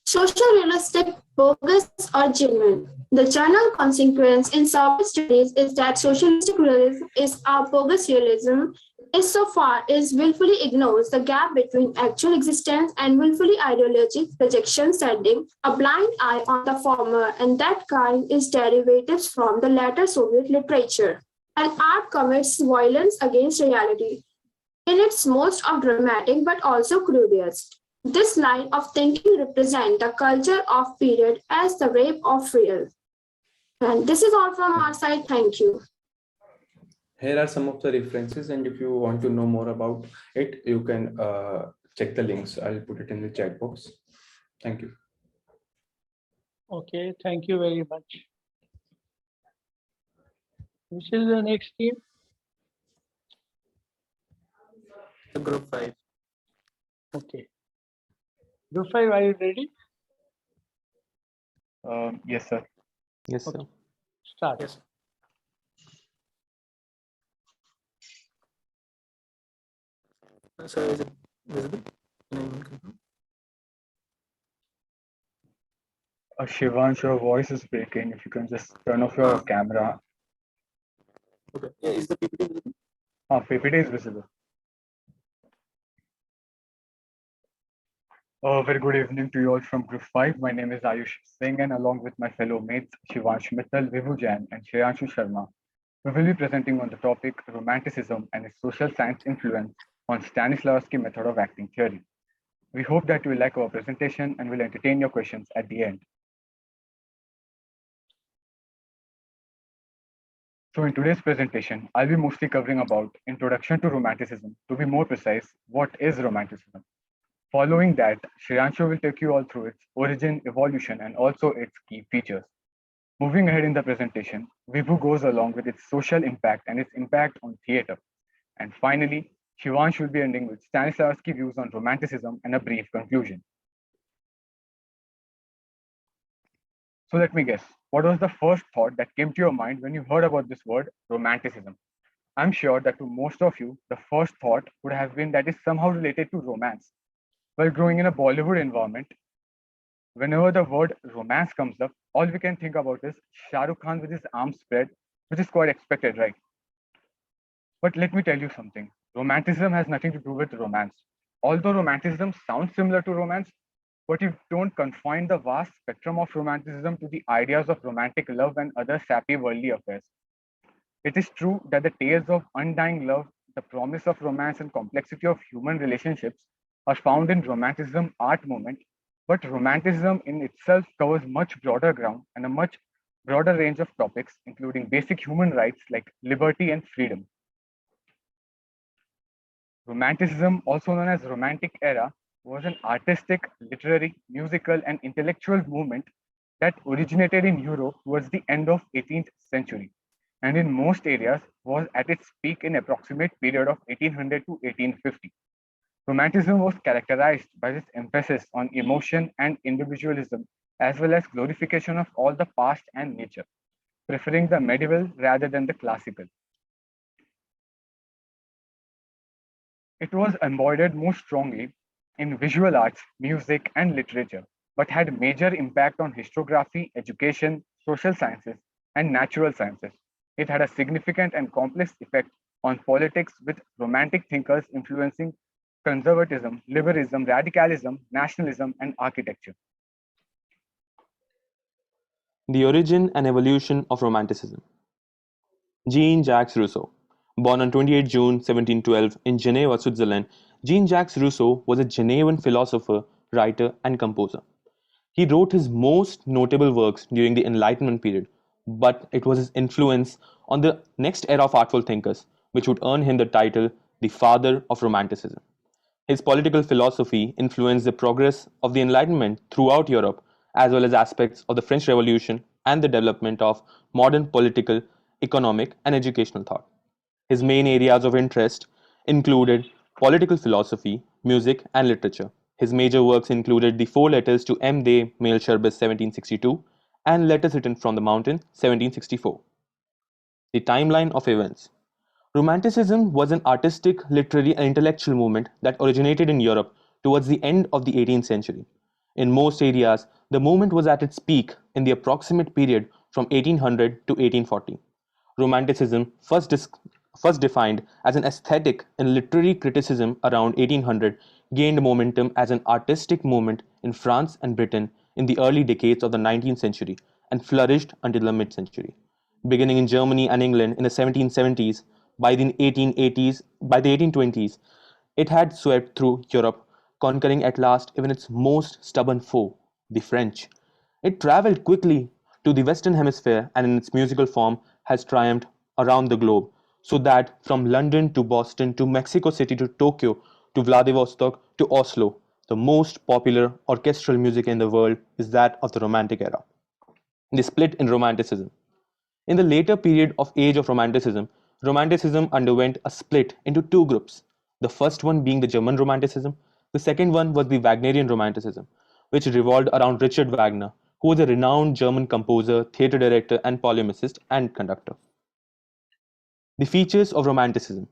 Social realistic, bogus or genuine. The general consequence in Soviet studies is that socialistic realism is a bogus realism is so far as willfully ignores the gap between actual existence and willfully ideologic projection, sending a blind eye on the former, and that kind is derivatives from the latter Soviet literature. And art commits violence against reality. in its most of dramatic but also curious. This line of thinking represents the culture of period as the rape of real. And this is all from our side. Thank you. Here are some of the references, and if you want to know more about it, you can check the links. I'll put it in the chat box. Thank you. Okay, thank you very much. Which is the next team? Group 5. Okay. Group 5, are you ready? Yes, sir. Yes, Okay. sir. Start. Yes. Sir, is it visible? Shivansh, your voice is breaking. If you can just turn off your camera. Okay. Yeah, is the PPT visible? PPT is visible. Very good evening to you all from Group 5. My name is Ayush Singh, and along with my fellow mates Shivansh Mittal, Vibhu Jain, and Shreyanshu Sharma, we will be presenting on the topic Romanticism and its social science influence on Stanislavski method of acting theory. We hope that you will like our presentation and will entertain your questions at the end. So in today's presentation, I'll be mostly covering about Introduction to Romanticism. To be more precise, what is Romanticism? Following that, Shreyanshu will take you all through its origin, evolution, and also its key features. Moving ahead in the presentation, Vibhu goes along with its social impact and its impact on theatre. And finally, Shivansh will be ending with Stanislavski views on Romanticism and a brief conclusion. So let me guess, what was the first thought that came to your mind when you heard about this word, Romanticism? I'm sure that to most of you, the first thought would have been that it's somehow related to romance. While growing in a Bollywood environment, whenever the word romance comes up, all we can think about is Shah Rukh Khan with his arms spread, which is quite expected, right? But let me tell you something. Romanticism has nothing to do with romance. Although romanticism sounds similar to romance, but you don't confine the vast spectrum of romanticism to the ideas of romantic love and other sappy worldly affairs. It is true that the tales of undying love, the promise of romance, and complexity of human relationships are found in romanticism art movement, but romanticism in itself covers much broader ground and a much broader range of topics, including basic human rights like liberty and freedom. Romanticism, also known as Romantic Era, was an artistic, literary, musical, and intellectual movement that originated in Europe towards the end of 18th century, and in most areas was at its peak in approximate period of 1800 to 1850. Romanticism was characterized by its emphasis on emotion and individualism, as well as glorification of all the past and nature, preferring the medieval rather than the classical. It was embodied most strongly in visual arts, music, and literature, but had major impact on historiography, education, social sciences, and natural sciences. It had a significant and complex effect on politics, with romantic thinkers influencing conservatism, liberalism, radicalism, nationalism, and architecture. The origin and evolution of Romanticism. Jean-Jacques Rousseau. Born on 28 June 1712 in Geneva, Switzerland, Jean-Jacques Rousseau was a Genevan philosopher, writer, and composer. He wrote his most notable works during the Enlightenment period, but it was his influence on the next era of artful thinkers which would earn him the title the father of Romanticism. His political philosophy influenced the progress of the Enlightenment throughout Europe, as well as aspects of the French Revolution and the development of modern political, economic, and educational thought. His main areas of interest included political philosophy, music, and literature. His major works included the four letters to M. de Malesherbes 1762 and Letters Written from the Mountain 1764. The timeline of events. Romanticism was an artistic, literary, and intellectual movement that originated in Europe towards the end of the 18th century. In most areas, the movement was at its peak in the approximate period from 1800 to 1840. Romanticism, first defined as an aesthetic and literary criticism around 1800, gained momentum as an artistic movement in France and Britain in the early decades of the 19th century and flourished until the mid-century. Beginning in Germany and England in the 1770s, By the 1820s, it had swept through Europe, conquering at last even its most stubborn foe, the French. It traveled quickly to the Western Hemisphere and in its musical form has triumphed around the globe, so that from London to Boston to Mexico City to Tokyo to Vladivostok to Oslo, the most popular orchestral music in the world is that of the Romantic era. The split in Romanticism. In the later period of Age of Romanticism, Romanticism underwent a split into two groups. The first one being the German Romanticism, the second one was the Wagnerian Romanticism, which revolved around Richard Wagner, who was a renowned German composer, theatre director, and polemicist and conductor. The features of Romanticism.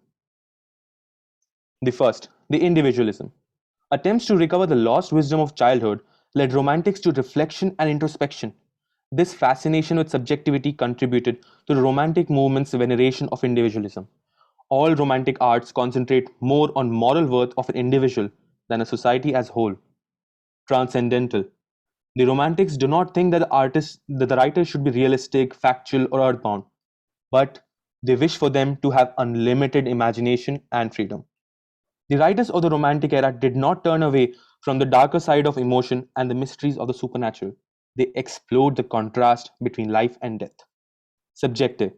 The first, the individualism. Attempts to recover the lost wisdom of childhood led Romantics to reflection and introspection. This fascination with subjectivity contributed to the Romantic movement's veneration of individualism. All Romantic arts concentrate more on moral worth of an individual than a society as a whole. Transcendental. The Romantics do not think that the writer should be realistic, factual, or earthbound, but they wish for them to have unlimited imagination and freedom. The writers of the Romantic era did not turn away from the darker side of emotion and the mysteries of the supernatural. They explored the contrast between life and death. Subjective.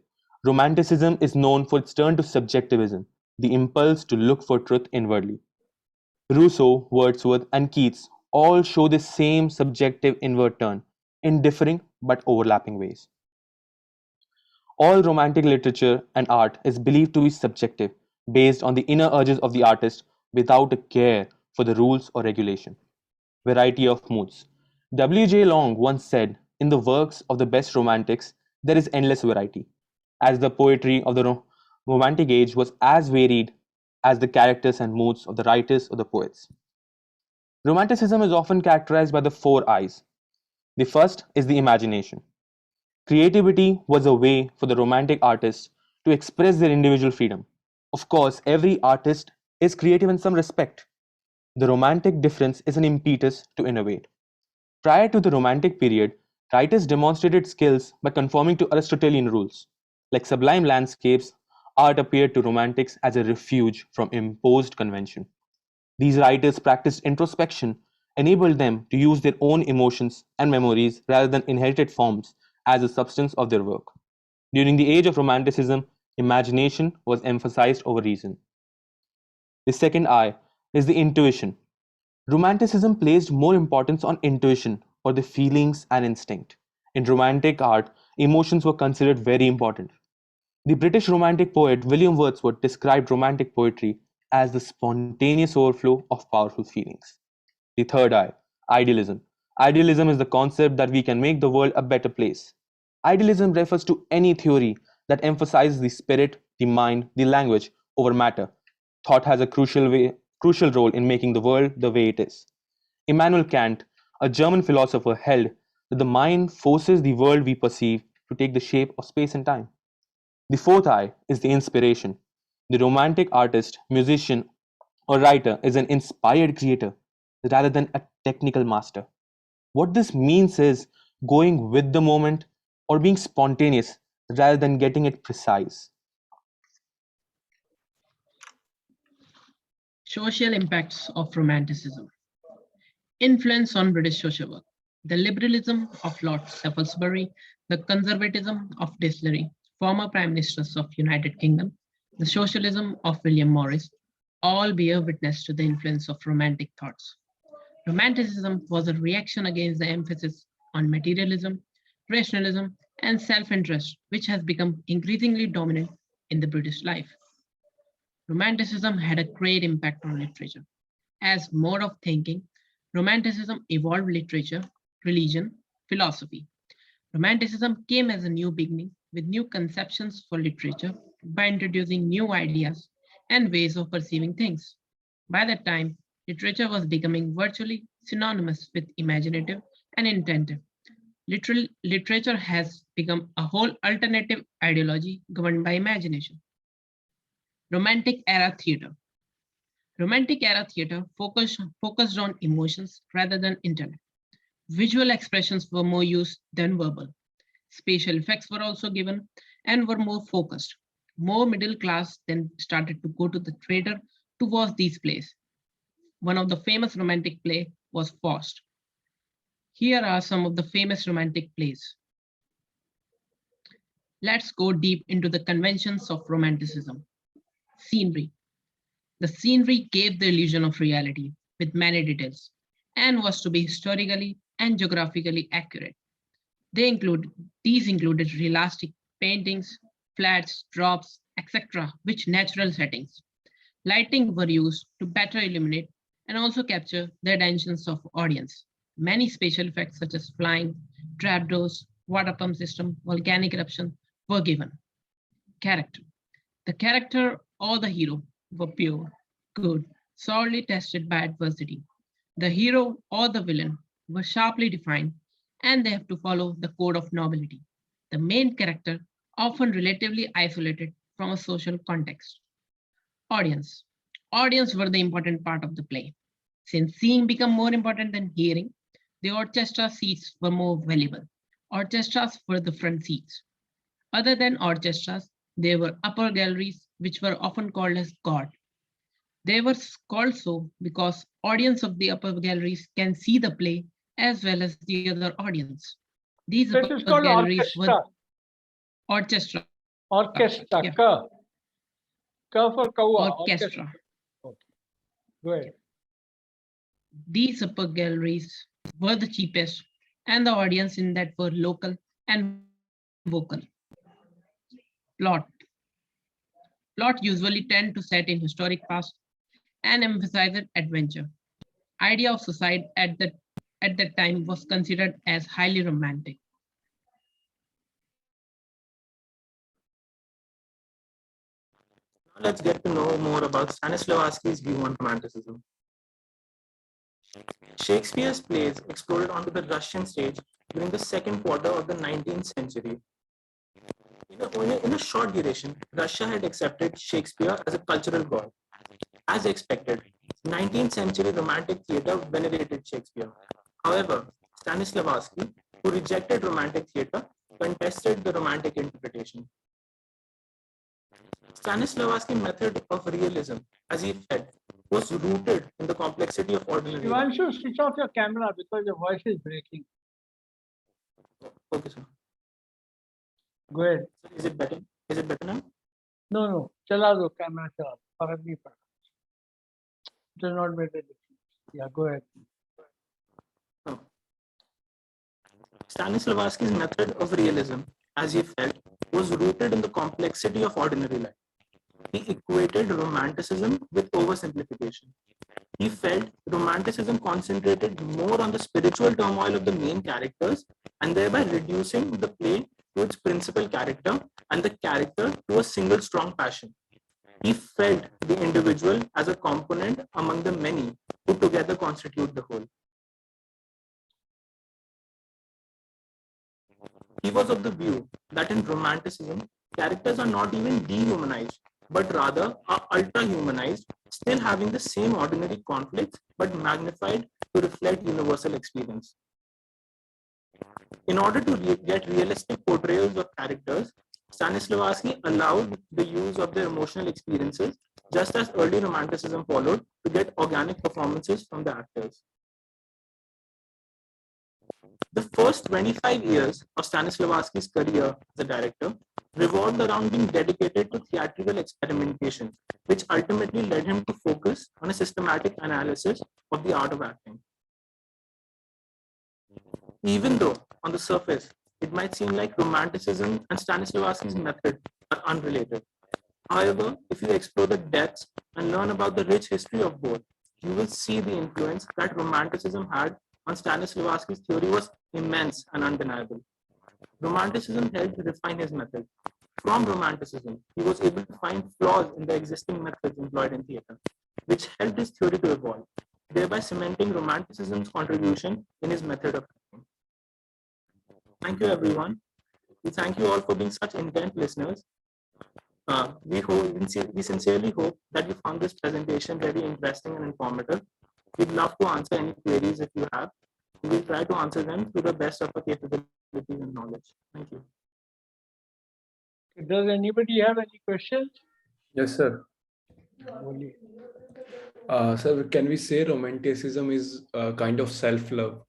Romanticism is known for its turn to subjectivism, the impulse to look for truth inwardly. Rousseau, Wordsworth, and Keats all show the same subjective inward turn in differing but overlapping ways. All Romantic literature and art is believed to be subjective, based on the inner urges of the artist without a care for the rules or regulation. Variety of moods. W.J. Long once said, in the works of the best romantics, there is endless variety, as the poetry of the Romantic age was as varied as the characters and moods of the writers or the poets. Romanticism is often characterized by the four I's. The first is the imagination. Creativity was a way for the Romantic artists to express their individual freedom. Of course, every artist is creative in some respect. The Romantic difference is an impetus to innovate. Prior to the Romantic period, writers demonstrated skills by conforming to Aristotelian rules. Like sublime landscapes, art appeared to Romantics as a refuge from imposed convention. These writers practiced introspection, enabled them to use their own emotions and memories rather than inherited forms as the substance of their work. During the age of Romanticism, imagination was emphasized over reason. The second I is the intuition. Romanticism placed more importance on intuition or the feelings and instinct. In Romantic art, emotions were considered very important. The British Romantic poet William Wordsworth described Romantic poetry as the spontaneous overflow of powerful feelings. The third I, idealism. Idealism is the concept that we can make the world a better place. Idealism refers to any theory that emphasizes the spirit, the mind, the language over matter. Thought has a crucial role in making the world the way it is. Immanuel Kant, a German philosopher, held that the mind forces the world we perceive to take the shape of space and time. The fourth I is the inspiration. The Romantic artist, musician, or writer is an inspired creator rather than a technical master. What this means is going with the moment or being spontaneous rather than getting it precise. Social impacts of Romanticism. Influence on British social work. The liberalism of Lord Shaftesbury, the conservatism of Disraeli, former Prime Ministers of United Kingdom, the socialism of William Morris, all bear witness to the influence of Romantic thoughts. Romanticism was a reaction against the emphasis on materialism, rationalism, and self-interest, which has become increasingly dominant in the British life. Romanticism had a great impact on literature. As mode of thinking, Romanticism evolved literature, religion, philosophy. Romanticism came as a new beginning with new conceptions for literature by introducing new ideas and ways of perceiving things. By that time, literature was becoming virtually synonymous with imaginative and intentive. Literature has become a whole alternative ideology governed by imagination. Romantic era theater. Romantic era theater focused on emotions rather than intellect. Visual expressions were more used than verbal. Spatial effects were also given and were more focused. More middle class then started to go to the theater to watch these plays. One of the famous romantic play was Faust. Here are some of the famous romantic plays. Let's go deep into the conventions of Romanticism. Scenery. The scenery gave the illusion of reality with many details and was to be historically and geographically accurate. These included realistic paintings, flats, drops, etc., which natural settings. Lighting were used to better illuminate and also capture the attentions of audience. Many special effects such as flying, trapdoors, water pump system, volcanic eruption were given. Character. The character or the hero were pure, good, sorely tested by adversity. The hero or the villain were sharply defined and they have to follow the code of nobility. The main character often relatively isolated from a social context. Audience. Audience were the important part of the play. Since seeing became more important than hearing, the orchestra seats were more valuable. Orchestras were the front seats. Other than orchestras, there were upper galleries, which were often called as god. They were called so because audience of the upper galleries can see the play as well as the other audience. These This upper is called galleries were orchestra. orchestra. Orchestra. Yeah. Ka for kawa. Orchestra. Okay. Go ahead. These upper galleries were the cheapest, and the audience in that were local and vocal. Plot. Plot usually tend to set in historic past and emphasized adventure. Idea of suicide at that time was considered as highly romantic. Now let's get to know more about Stanislavski's view on Romanticism. Shakespeare's plays exploded onto the Russian stage during the second quarter of the 19th century. In a short duration, Russia had accepted Shakespeare as a cultural god. As expected, 19th century Romantic theatre venerated Shakespeare. However, Stanislavski, who rejected Romantic theatre, contested the Romantic interpretation. Stanislavski's method of realism, as he said, was rooted in the complexity of ordinary life. Ivanshu, switch off your camera because your voice is breaking. Okay, sir. Go ahead. Is it better? Is it better now? No. Chala do camera chala. फर्क नहीं पड़ा. It does not make a difference. Yeah, go ahead. Stanislavski's method of realism, as he felt, was rooted in the complexity of ordinary life. He equated romanticism with oversimplification. He felt romanticism concentrated more on the spiritual turmoil of the main characters and thereby reducing the play to its principal character and the character to a single strong passion. He felt the individual as a component among the many who together constitute the whole. He was of the view that in Romanticism, characters are not even dehumanized, but rather are ultra-humanized, still having the same ordinary conflicts, but magnified to reflect universal experience. In order to get realistic portrayals of characters, Stanislavski allowed the use of their emotional experiences, just as early Romanticism followed, to get organic performances from the actors. The first 25 years of Stanislavski's career as a director revolved around being dedicated to theatrical experimentation, which ultimately led him to focus on a systematic analysis of the art of acting. Even though, on the surface, it might seem like Romanticism and Stanislavski's method are unrelated. However, if you explore the depths and learn about the rich history of both, you will see the influence that Romanticism had on Stanislavski's theory was immense and undeniable. Romanticism helped refine his method. From Romanticism, he was able to find flaws in the existing methods employed in theatre, which helped his theory to evolve, thereby cementing Romanticism's contribution in his method of acting. Thank you, everyone. We thank you all for being such intent listeners. We sincerely hope that you found this presentation very interesting and informative. We'd love to answer any queries if you have. We will try to answer them to the best of our capabilities and knowledge. Thank you. Does anybody have any questions? Yes, sir. Only. Sir, can we say romanticism is a kind of self-love?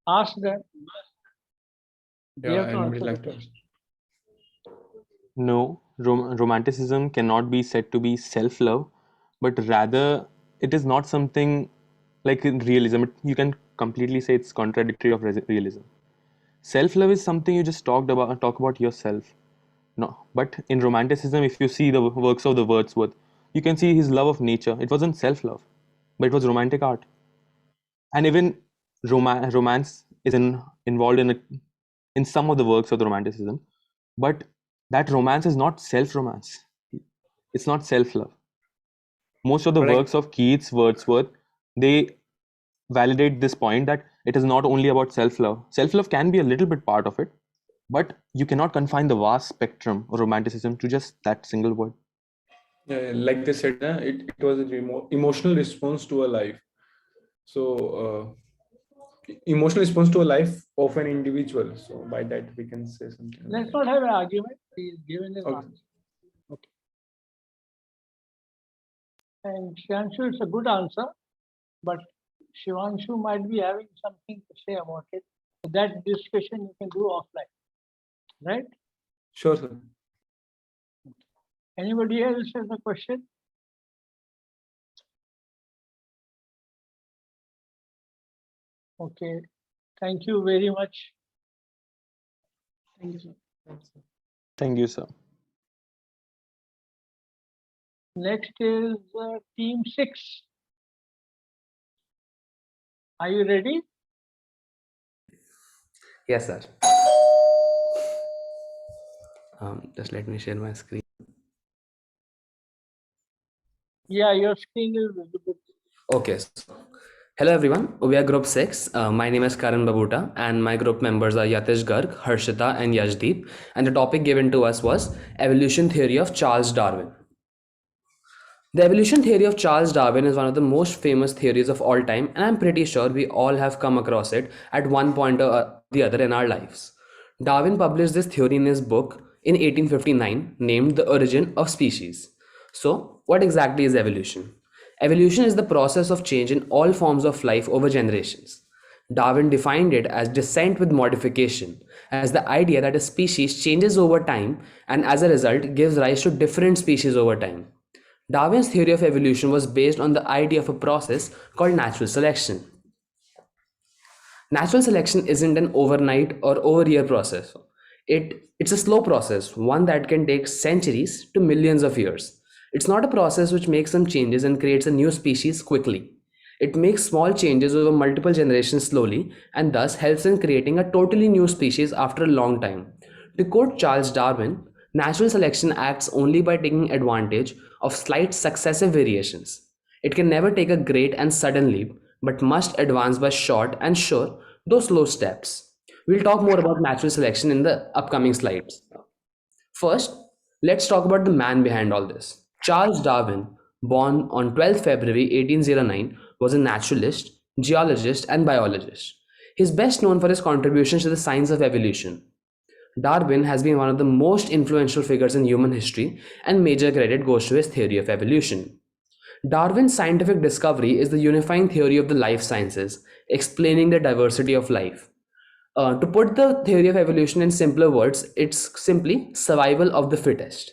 Ask them. They Yeah, have to anybody answer like the to ask? No, romanticism cannot be said to be self-love, but rather it is not something like in realism. You can completely say it's contradictory of realism. Self-love is something you just talk about yourself. No, but in romanticism, if you see the works of the Wordsworth, you can see his love of nature. It wasn't self-love, but it was romantic art. And even romance is involved in some of the works of the romanticism, but that romance is not self-romance. It's not self-love. Most of the But I- works of Keats, Wordsworth, they validate this point that it is not only about self-love. Self-love can be a little bit part of it, but you cannot confine the vast spectrum of romanticism to just that single word. Yeah, like they said, it was a emotional response to a life. So, emotional response to a life of an individual. So, by that, we can say something. Let's not have an argument. He's given his Okay. answer. Okay. And Shivanshu, it's a good answer, but Shivanshu might be having something to say about it. That discussion you can do offline, right? Sure, sir. Anybody else has a question? Okay. Thank you very much. Thank you, sir. Thank you, sir. Next is team 6. Are you ready? Yes, sir. Just let me share my screen. Yeah, your screen is visible. Okay. Hello, everyone. We are Group 6. My name is Karan Babuta, and my group members are Yatish Garg, Harshita, and Yashdeep. And the topic given to us was Evolution Theory of Charles Darwin. The evolution theory of Charles Darwin is one of the most famous theories of all time, and I'm pretty sure we all have come across it at one point or the other in our lives. Darwin published this theory in his book in 1859 named The Origin of Species. So, what exactly is evolution? Evolution is the process of change in all forms of life over generations. Darwin defined it as descent with modification, as the idea that a species changes over time and as a result gives rise to different species over time. Darwin's theory of evolution was based on the idea of a process called natural selection. Natural selection isn't an overnight or over-year process. It's a slow process, one that can take centuries to millions of years. It's not a process which makes some changes and creates a new species quickly. It makes small changes over multiple generations slowly and thus helps in creating a totally new species after a long time. To quote Charles Darwin, natural selection acts only by taking advantage of slight successive variations. It can never take a great and sudden leap, but must advance by short and sure, though slow steps. We'll talk more about natural selection in the upcoming slides. First, let's talk about the man behind all this. Charles Darwin, born on 12th February 1809, was a naturalist, geologist, and biologist. He is best known for his contributions to the science of evolution. Darwin has been one of the most influential figures in human history, and major credit goes to his theory of evolution. Darwin's scientific discovery is the unifying theory of the life sciences, explaining the diversity of life. To put the theory of evolution in simpler words, it's simply survival of the fittest.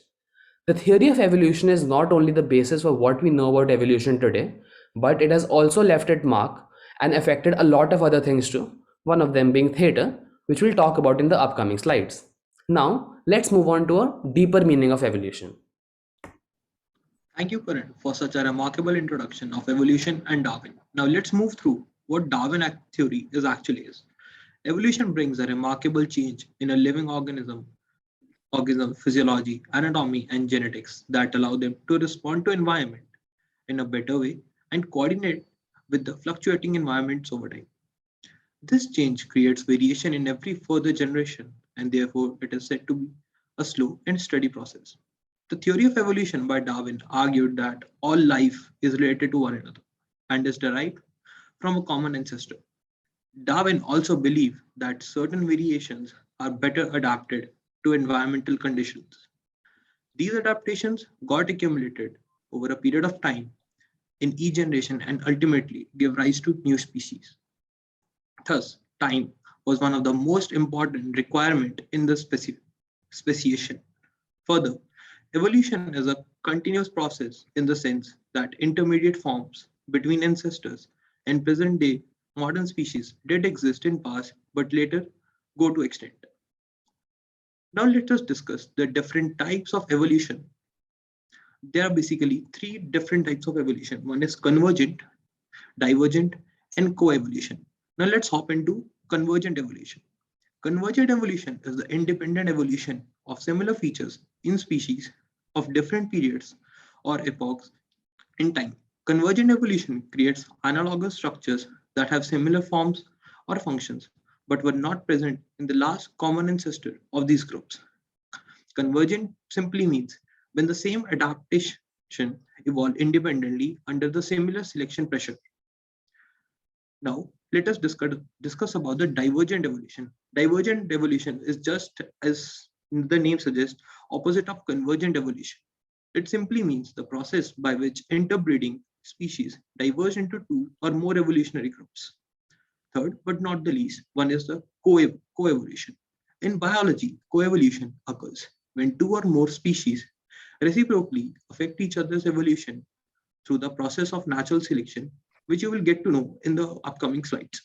The theory of evolution is not only the basis for what we know about evolution today, but it has also left its mark and affected a lot of other things too, one of them being theatre, which we'll talk about in the upcoming slides. Now, let's move on to a deeper meaning of evolution. Thank you, Karan, for such a remarkable introduction of evolution and Darwin. Now let's move through what Darwin theory actually is. Evolution brings a remarkable change in a living organism physiology, anatomy, and genetics that allow them to respond to environment in a better way and coordinate with the fluctuating environments over time. This change creates variation in every further generation, and therefore it is said to be a slow and steady process. The theory of evolution by Darwin argued that all life is related to one another and is derived from a common ancestor. Darwin also believed that certain variations are better adapted to environmental conditions. These adaptations got accumulated over a period of time in each generation and ultimately gave rise to new species. Thus, time was one of the most important requirement in the speciation. Further, evolution is a continuous process in the sense that intermediate forms between ancestors and present day modern species did exist in past but later go to extinct. Now let us discuss the different types of evolution. There are basically three different types of evolution. One is convergent, divergent, and coevolution. Now let's hop into convergent evolution. Convergent evolution is the independent evolution of similar features in species of different periods or epochs in time. Convergent evolution creates analogous structures that have similar forms or functions but were not present in the last common ancestor of these groups. Convergent simply means when the same adaptation evolved independently under the similar selection pressure. Now, let us discuss about the divergent evolution. Divergent evolution is just as the name suggests, opposite of convergent evolution. It simply means the process by which interbreeding species diverge into two or more evolutionary groups. Third, but not the least, one is the coevolution. In biology, coevolution occurs when two or more species reciprocally affect each other's evolution through the process of natural selection, which you will get to know in the upcoming slides.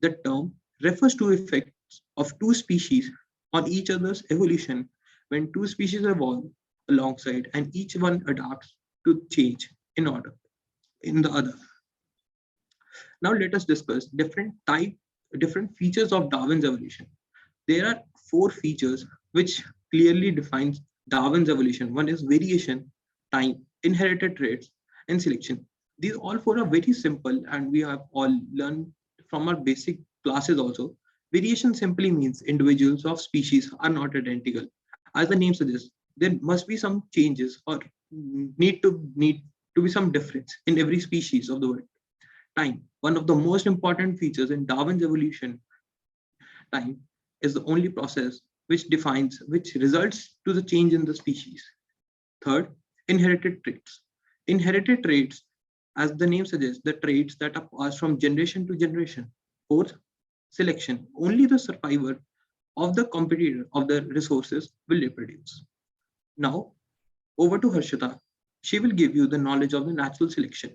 The term refers to effects of two species on each other's evolution when two species evolve alongside and each one adapts to change in order in the other. Now let us discuss different features of Darwin's evolution. There are four features which clearly defines Darwin's evolution. One is variation, time, inherited traits, and selection. These all four are very simple and we have all learned from our basic classes also. Variation simply means individuals of species are not identical. As the name suggests, there must be some changes or need to be some difference in every species of the world. Time, one of the most important features in Darwin's evolution, time is the only process which results to the change in the species. Third, inherited traits. Inherited traits, as the name suggests, the traits that are passed from generation to generation. Fourth, selection. Only the survivor of the competitor of the resources will reproduce. Now, over to Harshita. She will give you the knowledge of the natural selection.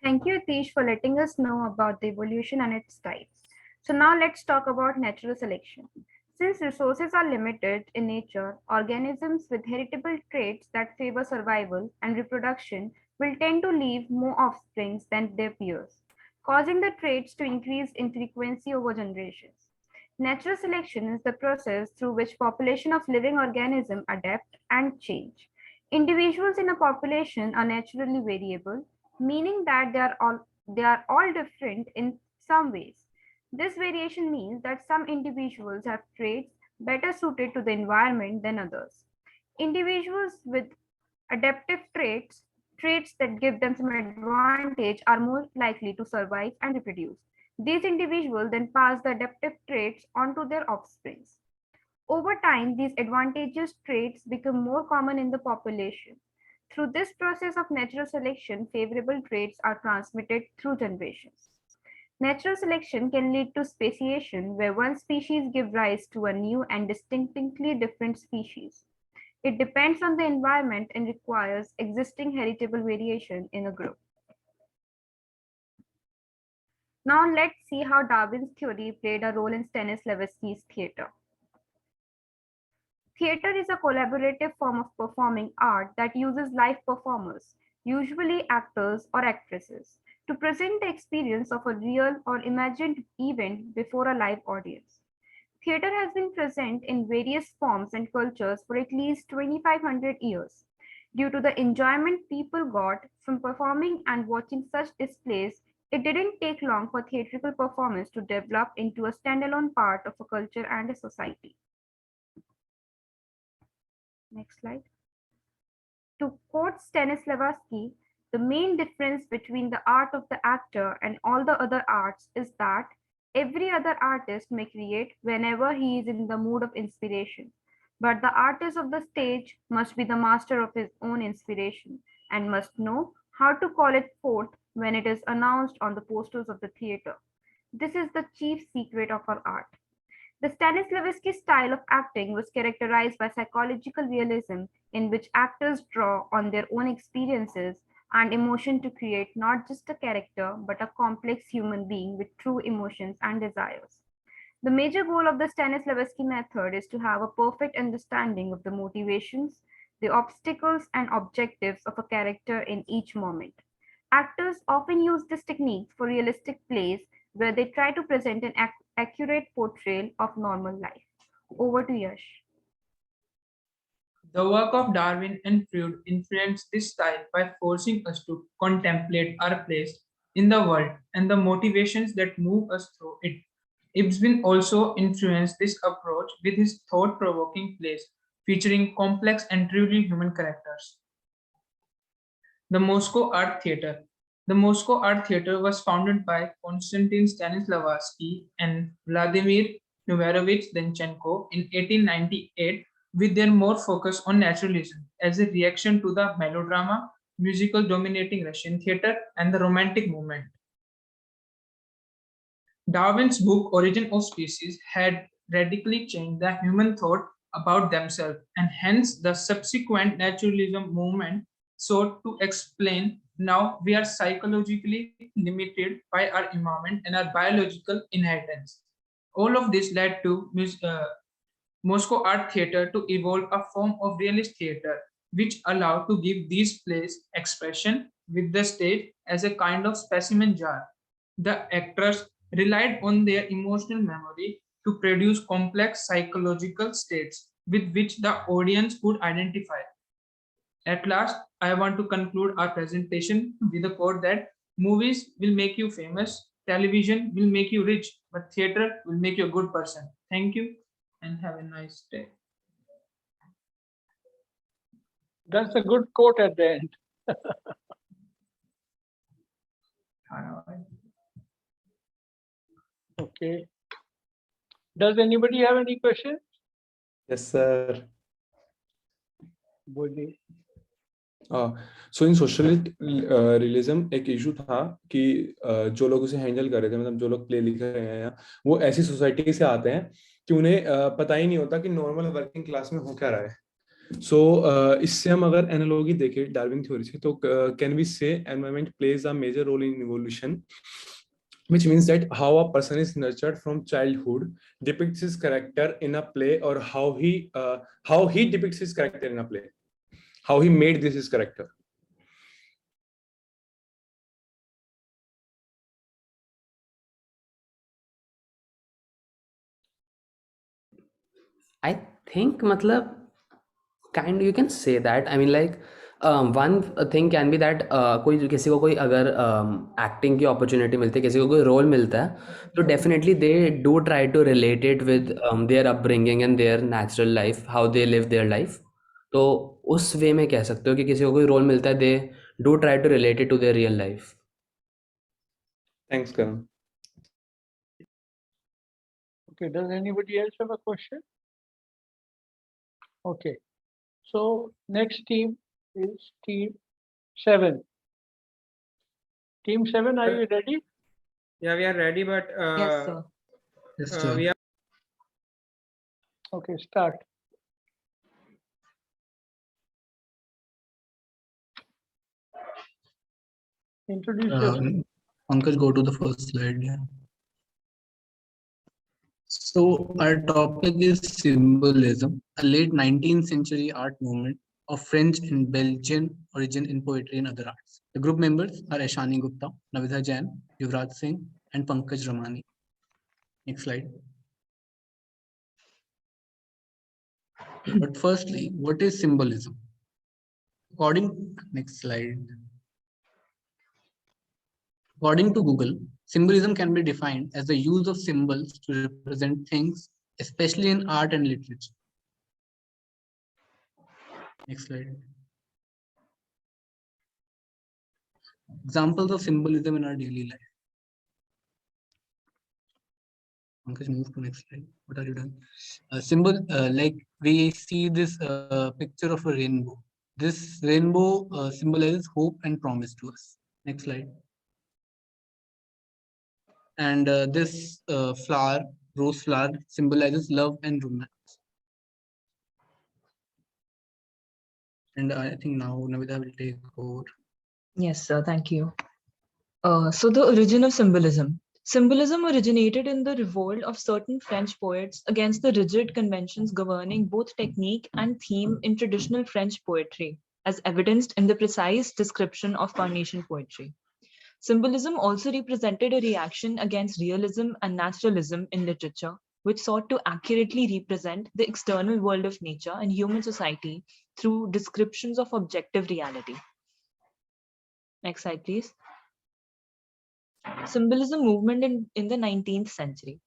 Thank you, Atish, for letting us know about the evolution and its types. So now let's talk about natural selection. Since resources are limited in nature, organisms with heritable traits that favor survival and reproduction will tend to leave more offspring than their peers, causing the traits to increase in frequency over generations. Natural selection is the process through which population of living organisms adapt and change. Individuals in a population are naturally variable, meaning that they are all different in some ways. This variation means that some individuals have traits better suited to the environment than others. Individuals with adaptive traits, traits that give them some advantage, are more likely to survive and reproduce. These individuals then pass the adaptive traits onto their offspring. Over time, these advantageous traits become more common in the population. Through this process of natural selection, favorable traits are transmitted through generations. Natural selection can lead to speciation, where one species gives rise to a new and distinctly different species. It depends on the environment and requires existing heritable variation in a group. Now let's see how Darwin's theory played a role in Stanislavski's theater. Theater is a collaborative form of performing art that uses live performers, usually actors or actresses, to present the experience of a real or imagined event before a live audience. Theater has been present in various forms and cultures for at least 2,500 years. Due to the enjoyment people got from performing and watching such displays, it didn't take long for theatrical performance to develop into a standalone part of a culture and a society. Next slide. To quote Stanislavski, The main difference between the art of the actor and all the other arts is that every other artist may create whenever he is in the mood of inspiration. But the artist of the stage must be the master of his own inspiration and must know how to call it forth when it is announced on the posters of the theater. This is the chief secret of our art. The Stanislavski style of acting was characterized by psychological realism, in which actors draw on their own experiences and emotion to create not just a character, but a complex human being with true emotions and desires. The major goal of the Stanislavski method is to have a perfect understanding of the motivations, the obstacles, and objectives of a character in each moment. Actors often use this technique for realistic plays where they try to present an accurate portrayal of normal life. Over to Yash. The work of Darwin and Freud influenced this style by forcing us to contemplate our place in the world and the motivations that move us through it. Ibsen also influenced this approach with his thought-provoking plays featuring complex and truly human characters. The Moscow Art Theatre. The Moscow Art Theatre was founded by Konstantin Stanislavski and Vladimir Numerovich Danchenko in 1898 with their more focus on naturalism as a reaction to the melodrama, musical dominating Russian theatre, and the Romantic movement. Darwin's book Origin of Species had radically changed the human thought about themselves, and hence the subsequent naturalism movement sought to explain now we are psychologically limited by our environment and our biological inheritance. All of this led to Moscow Art Theatre to evolve a form of realist theatre, which allowed to give these plays expression with the stage as a kind of specimen jar. The actors relied on their emotional memory to produce complex psychological states with which the audience could identify. At last, I want to conclude our presentation with a quote that movies will make you famous, television will make you rich, but theater will make you a good person. Thank you and have a nice day. That's a good quote at the end. Okay. Does anybody have any questions? Yes, sir. बोलिए. सो इन socialist realism एक issue था कि जो लोग उसे handle कर रहे थे, मतलब जो लोग प्ले लिख रहे हैं, वो ऐसी सोसाइटी से आते हैं कि उन्हें पता ही नहीं होता कि नॉर्मल वर्किंग क्लास में हो क्या रहा है. सो इससे हम अगर एनालॉजी देखें डार्विन थ्योरी से, तो can we say environment plays a major role in evolution, which means that how a person is nurtured from childhood depicts his character in a play, or how he depicts his character in a play, how he made this his character. I think matlab kind you can say that. I mean like one thing can be that कोई किसी को कोई अगर acting की opportunity मिलती है, किसी को कोई रोल मिलता है, तो definitely they do try to relate it with their upbringing and their natural life, how they live their life. तो उस वे में कह सकते हो कि किसी को कोई रोल मिलता है, they do try to relate it to their real life. Thanks, Karan. Okay, does anybody else have a question? Okay, so next team is team 7. Team 7, are you ready? Yeah, we are ready, but Yes, sir. Yes, sir. we are. Okay, start. Introduce yourself. Pankaj, go to the first slide. Yeah. So our topic is symbolism, a late 19th century art movement of French and Belgian origin in poetry and other arts. The group members are Aishani Gupta, Navidha Jain, Yuvraj Singh, and Pankaj Ramani. Next slide. But firstly, what is symbolism? Next slide. According to Google, symbolism can be defined as the use of symbols to represent things, especially in art and literature. Next slide. Examples of symbolism in our daily life. Pankaj, move to next slide. What are you doing? Symbol, like we see this picture of a rainbow. This rainbow symbolizes hope and promise to us. Next slide. And this flower, rose flower, symbolizes love and romance. And I think now Navita will take over. Yes, sir. Thank you. So the origin of symbolism. Symbolism originated in the revolt of certain French poets against the rigid conventions governing both technique and theme in traditional French poetry, as evidenced in the precise description of Carnation poetry. Symbolism also represented a reaction against realism and naturalism in literature, which sought to accurately represent the external world of nature and human society through descriptions of objective reality. Next slide, please. Symbolism movement in the 19th century.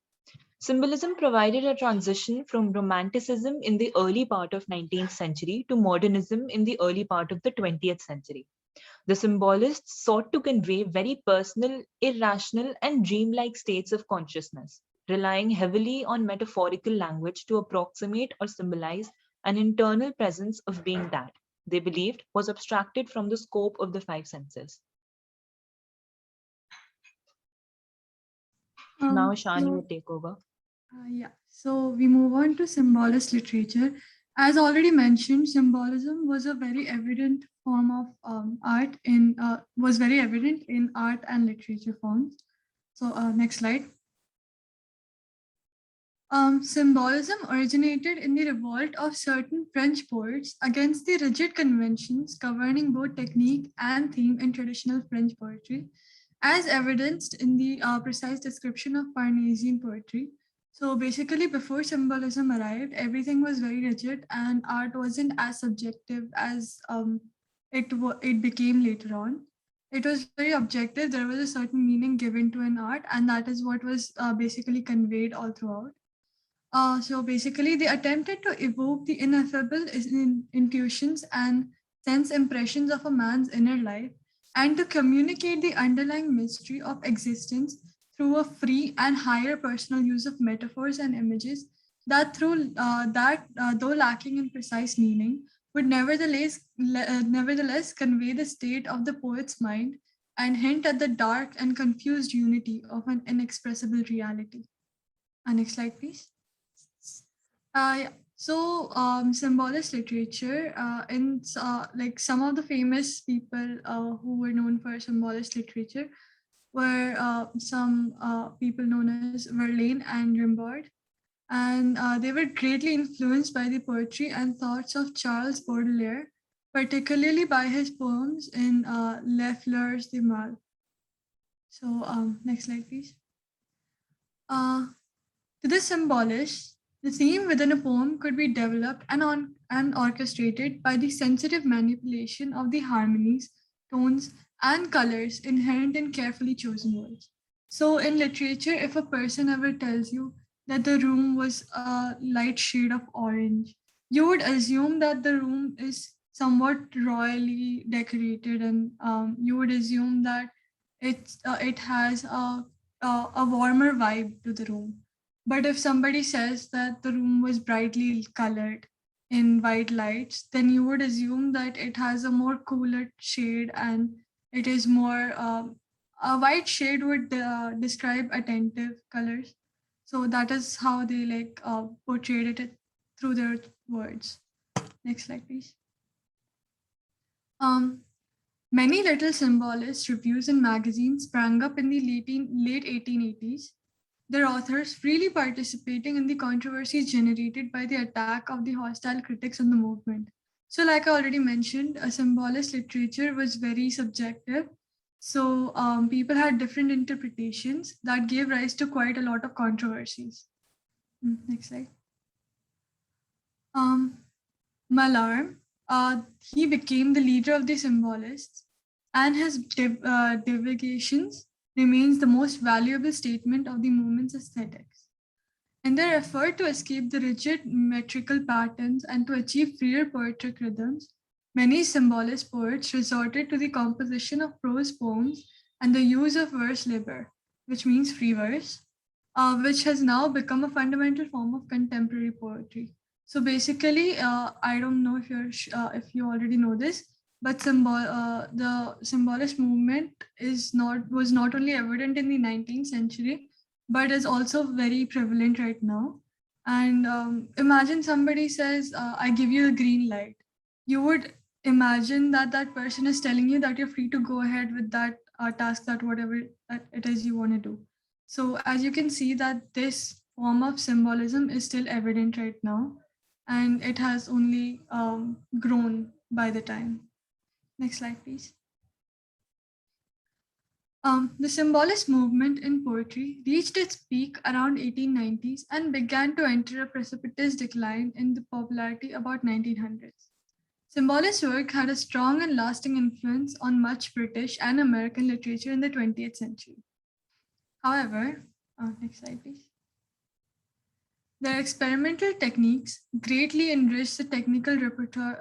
Symbolism provided a transition from Romanticism in the early part of 19th century to modernism in the early part of the 20th century. The symbolists sought to convey very personal, irrational, and dreamlike states of consciousness, relying heavily on metaphorical language to approximate or symbolize an internal presence of being that they believed was abstracted from the scope of the five senses. Now, Shani will take over. So we move on to symbolist literature. As already mentioned, symbolism was a very evident form of art was very evident in art and literature forms. So next slide. Symbolism originated in the revolt of certain French poets against the rigid conventions governing both technique and theme in traditional French poetry, as evidenced in the precise description of Parnassian poetry. So basically, before symbolism arrived, everything was very rigid and art wasn't as subjective as it became later on. It was very objective. There was a certain meaning given to an art, and that is what was basically conveyed all throughout. So basically, they attempted to evoke the ineffable intuitions and sense impressions of a man's inner life, and to communicate the underlying mystery of existence through a free and higher personal use of metaphors and images that though lacking in precise meaning, would nevertheless convey the state of the poet's mind and hint at the dark and confused unity of an inexpressible reality. Next slide, please. So symbolist literature, like some of the famous people who were known for symbolist literature were some people known as Verlaine and Rimbaud, and they were greatly influenced by the poetry and thoughts of Charles Baudelaire, particularly by his poems in Les Fleurs du Mal. So next slide, please. To the symbolist, the theme within a poem could be developed and orchestrated by the sensitive manipulation of the harmonies, tones, and colors inherent in carefully chosen words. So in literature, if a person ever tells you that the room was a light shade of orange, you would assume that the room is somewhat royally decorated, and you would assume that it has a warmer vibe to the room. But if somebody says that the room was brightly colored in white lights, then you would assume that it has a more cooler shade, and it is more, a white shade would describe attentive colors. So that is how they portrayed it through their words. Next slide, please. Many little symbolist reviews and magazines sprang up in the late 1880s. Their authors freely participating in the controversies generated by the attack of the hostile critics on the movement. So like I already mentioned, a symbolist literature was very subjective. So people had different interpretations that gave rise to quite a lot of controversies. Next slide. Mallarmé, he became the leader of the symbolists, and his divagations remains the most valuable statement of the movement's aesthetics. In their effort to escape the rigid metrical patterns and to achieve freer poetic rhythms, Many symbolist poets resorted to the composition of prose poems and the use of verse liber, which means free verse, which has now become a fundamental form of contemporary poetry. So basically, I don't know if you already know this, but the symbolist movement was not only evident in the 19th century, but is also very prevalent right now. And imagine somebody says, "I give you a green light." You would imagine that that person is telling you that you're free to go ahead with that task, that whatever that it is you want to do. So as you can see that this form of symbolism is still evident right now, and it has only grown by the time. Next slide, please. The symbolist movement in poetry reached its peak around 1890s and began to enter a precipitous decline in the popularity about 1900s. Symbolist work had a strong and lasting influence on much British and American literature in the 20th century. However, next slide, please. Their experimental techniques greatly enriched the technical repertoire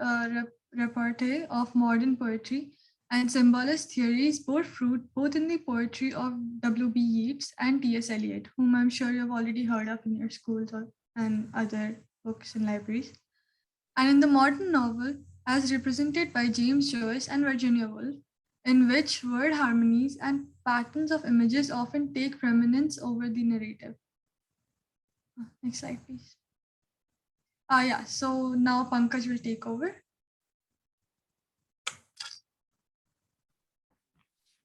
of modern poetry, and symbolist theories bore fruit both in the poetry of W.B. Yeats and T.S. Eliot, whom I'm sure you've already heard of in your schools and other books and libraries, and in the modern novel as represented by James Joyce and Virginia Woolf, in which word harmonies and patterns of images often take preeminence over the narrative. Next slide, please. Yeah, so now Pankaj will take over.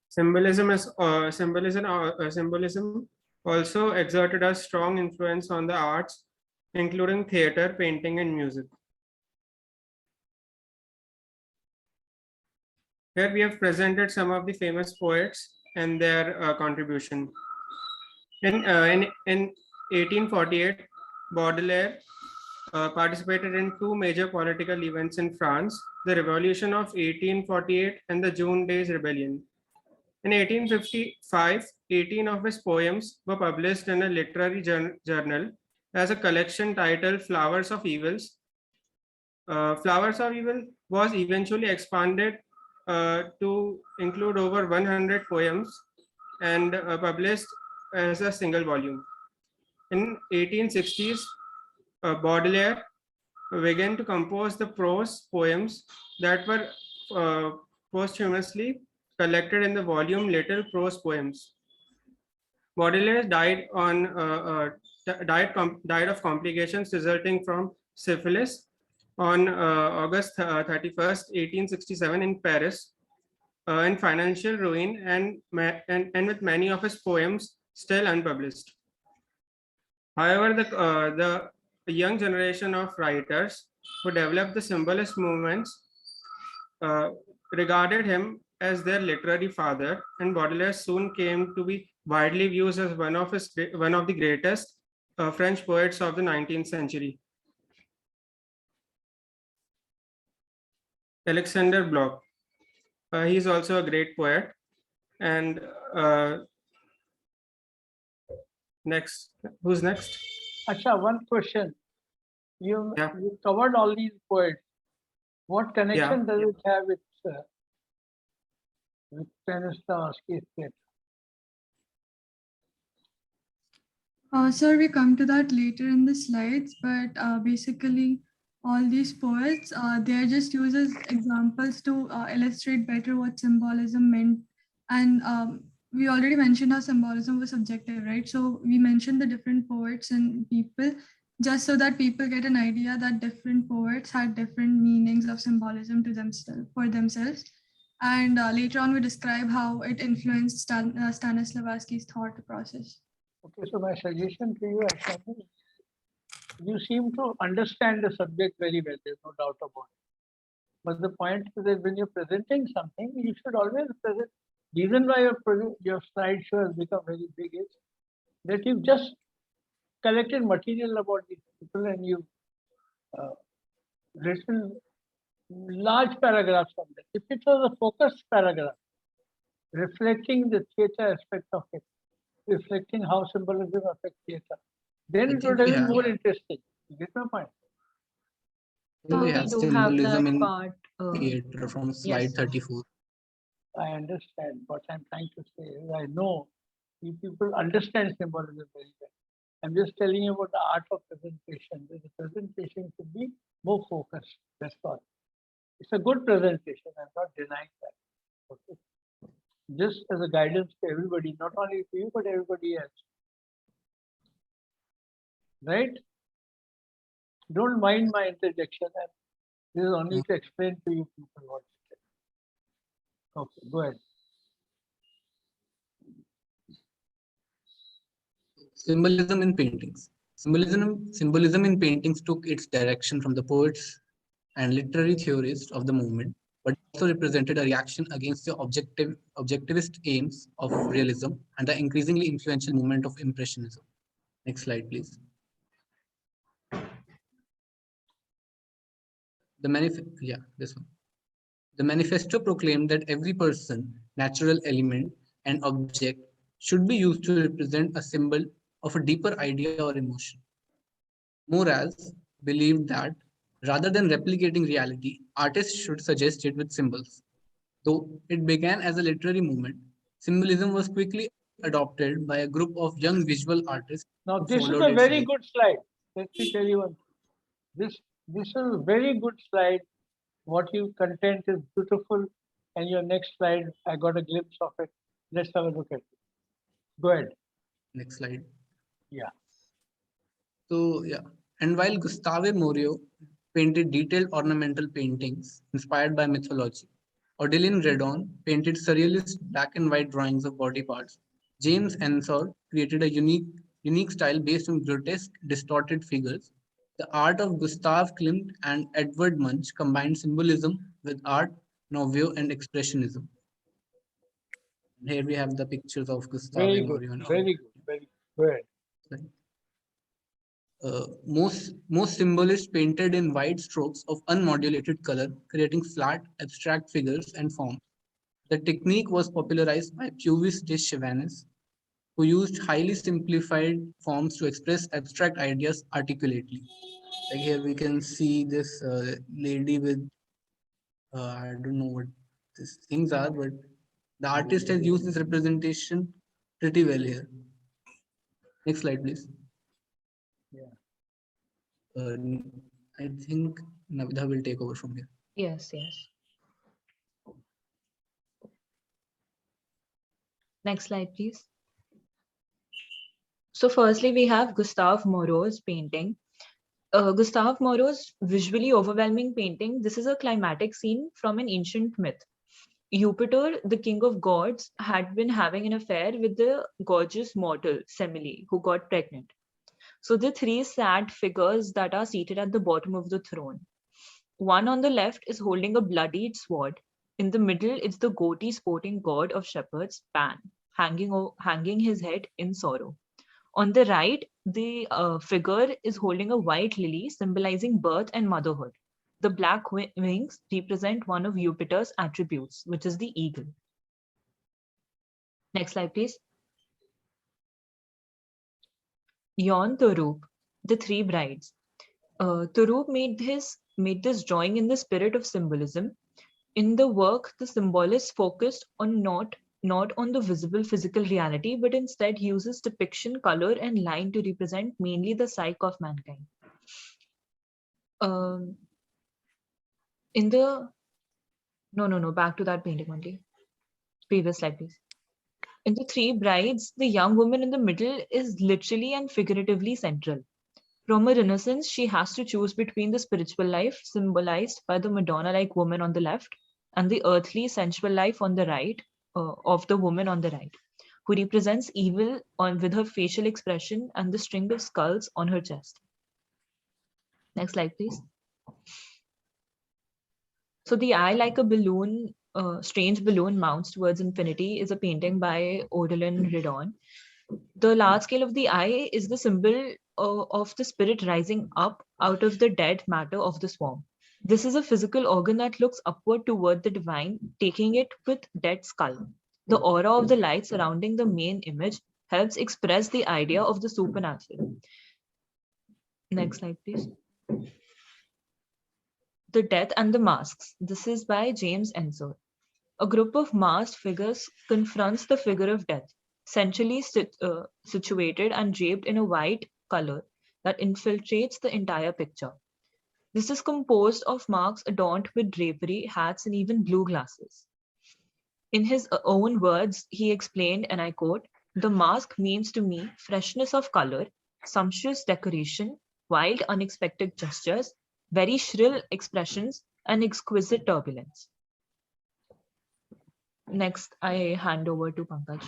Symbolism also exerted a strong influence on the arts, including theater, painting, and music. Here we have presented some of the famous poets and their contribution. In 1848, Baudelaire participated in two major political events in France, the Revolution of 1848 and the June Days Rebellion. In 1855, 18 of his poems were published in a literary journal as a collection titled Flowers of Evils. Flowers of Evil was eventually expanded to include over 100 poems and published as a single volume. In 1860s, Baudelaire began to compose the prose poems that were posthumously collected in the volume Little Prose Poems. Baudelaire died of complications resulting from syphilis on August 31st, 1867 in Paris, in financial ruin and with many of his poems still unpublished. However, the young generation of writers who developed the symbolist movements regarded him as their literary father, and Baudelaire soon came to be widely viewed as one of the greatest French poets of the 19th century. Alexander Blok. He is also a great poet. And next, who's next? Acha, one question. You covered all these poets. What connection does it have with Stanislavski's theatre? Sir, we come to that later in the slides, but basically all these poets, they are just used as examples to illustrate better what symbolism meant. And we already mentioned how symbolism was subjective, right? So we mentioned the different poets and people just so that people get an idea that different poets had different meanings of symbolism to themselves. And later on, we describe how it influenced Stanislavski's thought process. Okay, so my suggestion to you, Ashwani, you seem to understand the subject very well, there's no doubt about it. But the point is that when you're presenting something, you should always present. Reason why your slideshow has become very big is that you've just collected material about these people and you've written large paragraphs on that. If it was a focused paragraph, reflecting the theatre aspect of it, reflecting how symbolism affects theatre, then it would have been more interesting. You get my point? So We we have do have symbolism that in part. theater from slide Yes. 34. I understand what I'm trying to say. I know you people understand symbolism very well. I'm just telling you about the art of presentation. The presentation should be more focused. That's all. It's a good presentation. I'm not denying that. Okay. Just as a guidance to everybody, not only to you, but everybody else. Right? Don't mind my interjection. This is only to explain to you people what it is. Okay, go ahead. Symbolism in paintings. Symbolism in paintings took its direction from the poets and literary theorists of the movement, but also represented a reaction against the objectivist aims of realism and the increasingly influential movement of Impressionism. Next slide, please. This one. The manifesto proclaimed that every person, natural element, and object should be used to represent a symbol of a deeper idea or emotion. Morales believed that rather than replicating reality, artists should suggest it with symbols. Though it began as a literary movement, symbolism was quickly adopted by a group of young visual artists. Now, who this is followed a its very lead. good slide. Let me tell you one thing. This is a very good slide. What you content is beautiful. And your next slide, I got a glimpse of it. Let's have a look at it. Go ahead. Next slide. Yeah. So, yeah. And while Gustave Moreau painted detailed ornamental paintings inspired by mythology, Odilon Redon painted surrealist black and white drawings of body parts, James Ensor created a unique style based on grotesque, distorted figures. The art of Gustav Klimt and Edvard Munch combined symbolism with art, nouveau, and expressionism. Here we have the pictures of Gustave Very good. Moreau. Very good. Very good. Go ahead. Most symbolists painted in wide strokes of unmodulated color, creating flat, abstract figures and forms. The technique was popularized by Puvis de Chavannes, who used highly simplified forms to express abstract ideas articulately. Like here we can see this lady with, I don't know what these things are, but the artist has used this representation pretty well here. Next slide, please. Yeah. I think Navidha will take over from here. Yes. Next slide, please. So firstly, we have Gustave Moreau's painting. Gustave Moreau's visually overwhelming painting. This is a climatic scene from an ancient myth. Jupiter, the king of gods, had been having an affair with the gorgeous mortal Semele, who got pregnant. So the three sad figures that are seated at the bottom of the throne. One on the left is holding a bloodied sword. In the middle, it's the goatee sporting god of shepherds, Pan, hanging his head in sorrow. On the right, the figure is holding a white lily symbolizing birth and motherhood. The black wings represent one of Jupiter's attributes, which is the eagle. Next slide, please. Jan Torup, the three brides. Torup made this drawing in the spirit of symbolism. In the work, the symbolist focused on not on the visible physical reality, but instead uses depiction, color, and line to represent mainly the psyche of mankind. Back to that painting only. Previous slide, please. In the three brides, the young woman in the middle is literally and figuratively central. From a Renaissance, she has to choose between the spiritual life, symbolized by the Madonna-like woman on the left, and the earthly, sensual life on the right, of the woman on the right, who represents evil with her facial expression and the string of skulls on her chest. Next slide, please. So the eye like a balloon, strange balloon mounts towards infinity is a painting by Odilon Redon. The large scale of the eye is the symbol of the spirit rising up out of the dead matter of the swarm. This is a physical organ that looks upward toward the divine, taking it with dead skull. The aura of the light surrounding the main image helps express the idea of the supernatural. Next slide, please. The Death and the Masks. This is by James Ensor. A group of masked figures confronts the figure of death, centrally situated and draped in a white color that infiltrates the entire picture. This is composed of marks adorned with drapery, hats, and even blue glasses. In his own words, he explained, and I quote, "The mask means to me freshness of color, sumptuous decoration, wild, unexpected gestures, very shrill expressions, and exquisite turbulence." Next, I hand over to Pankaj.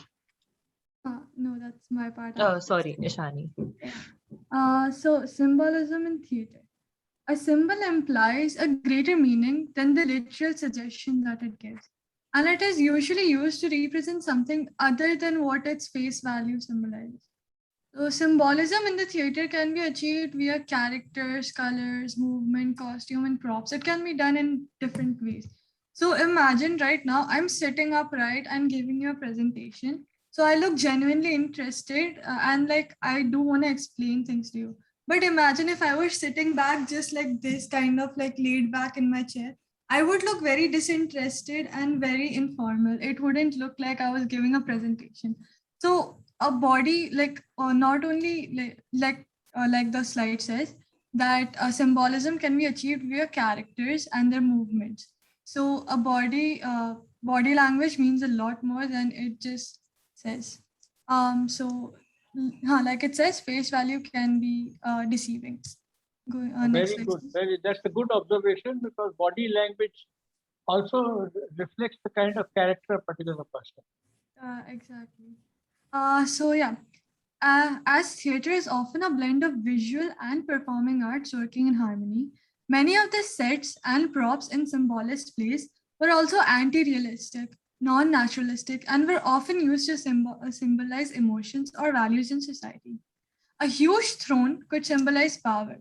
No, that's my part. Sorry, Ishani. So symbolism in theater. A symbol implies a greater meaning than the literal suggestion that it gives. And it is usually used to represent something other than what its face value symbolizes. So symbolism in the theater can be achieved via characters, colors, movement, costume, and props. It can be done in different ways. So imagine right now I'm sitting upright and giving you a presentation. So I look genuinely interested and like I do want to explain things to you. But imagine if I was sitting back just like this, kind of like laid back in my chair, I would look very disinterested and very informal. It wouldn't look like I was giving a presentation. So a body, like not only like the slide says, that symbolism can be achieved via characters and their movements. So a body language means a lot more than it just says. Like it says, face value can be deceiving. Very good. That's a good observation, because body language also reflects the kind of character a particular person. Exactly. As theater is often a blend of visual and performing arts working in harmony, many of the sets and props in symbolist plays were also anti-realistic, non-naturalistic, and were often used to symbolize emotions or values in society. A huge throne could symbolize power.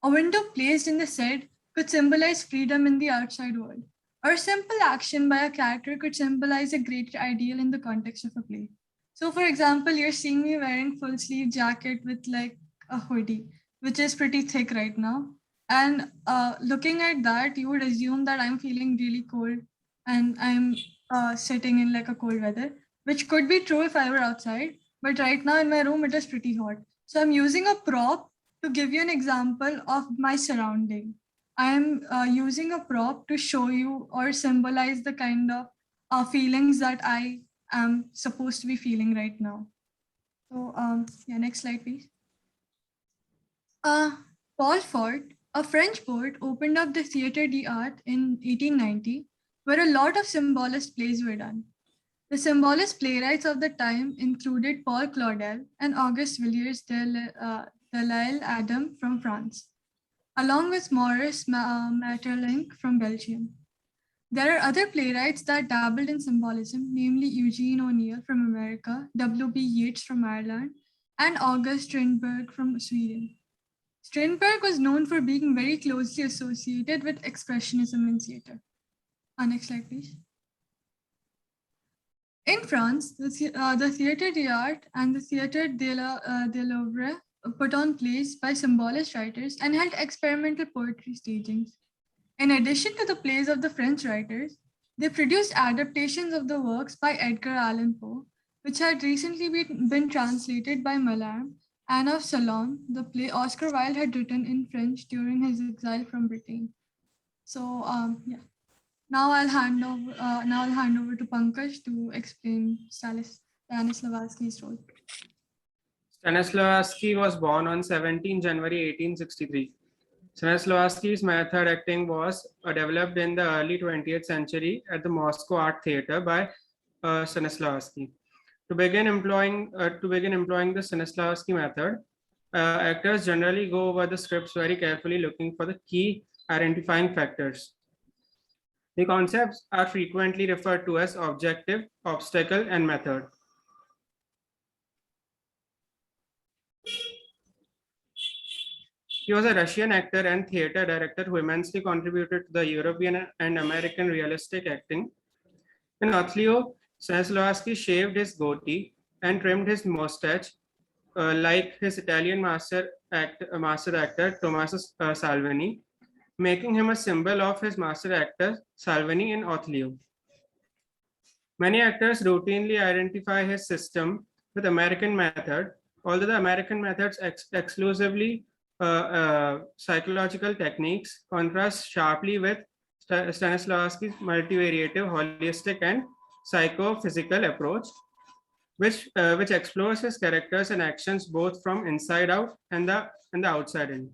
A window placed in the set could symbolize freedom in the outside world, or a simple action by a character could symbolize a greater ideal in the context of a play. So for example, you're seeing me wearing full sleeve jacket with like a hoodie, which is pretty thick right now. And looking at that, you would assume that I'm feeling really cold and I'm sitting in like a cold weather, which could be true if I were outside. But right now in my room, it is pretty hot. So I'm using a prop to give you an example of my surrounding. I am using a prop to show you or symbolize the kind of feelings that I am supposed to be feeling right now. So next slide, please. Paul Fort, a French poet, opened up the Théâtre d'Art in 1890, where a lot of symbolist plays were done. The symbolist playwrights of the time included Paul Claudel and Auguste Villiers de l'Isle-Adam from France, along with Maurice Maeterlinck from Belgium. There are other playwrights that dabbled in symbolism, namely Eugene O'Neill from America, W.B. Yeats from Ireland, and August Strindberg from Sweden. Strindberg was known for being very closely associated with Expressionism in theater. Next slide, please. In France, the Théâtre d'Art and the Théâtre de l'Ouvre put on plays by symbolist writers and held experimental poetry stagings. In addition to the plays of the French writers, they produced adaptations of the works by Edgar Allan Poe, which had recently been translated by Mallarmé, and of Salome, the play Oscar Wilde had written in French during his exile from Britain. So now I'll hand over to Pankaj to explain Stanislavski's role. Stanislavski was born on 17 January 1863. Stanislavski's method acting was developed in the early 20th century at the Moscow Art Theatre by Stanislavski. To begin employing the Stanislavski method, actors generally go over the scripts very carefully, looking for the key identifying factors. The concepts are frequently referred to as objective, obstacle, and method. He was a Russian actor and theater director who immensely contributed to the European and American realistic acting. In Othello, Stanislavski shaved his goatee and trimmed his mustache like his Italian master actor Tommaso Salvini. making him a symbol of his master actor Salvini in Othello. Many actors routinely identify his system with American method, although the American methods exclusively psychological techniques contrast sharply with Stanislavski's multivariative, holistic, and psychophysical approach, which explores his characters and actions both from inside out and the outside in.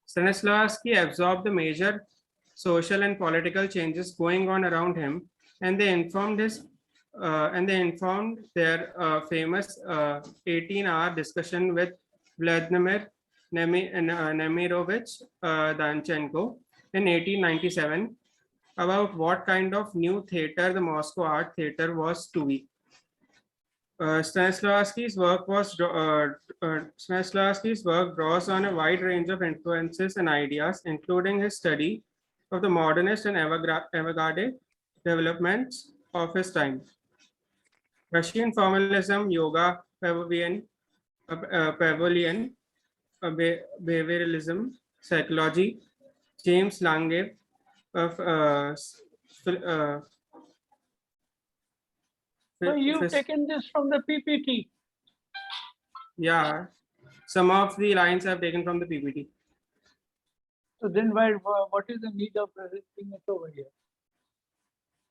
Stanislavski absorbed the major social and political changes going on around him, and they informed their famous 18-hour discussion with Vladimir Nemirovich Danchenko in 1897 about what kind of new theater the Moscow Art Theater was to be. Stanislavski's work draws on a wide range of influences and ideas, including his study of the modernist and avant-garde developments of his time. Russian formalism, yoga, Pavlovian, behavioralism, psychology, James Lange of So you've taken this from the PPT. Yeah, some of the lines I've taken from the PPT. So then what is the need of presenting it over here?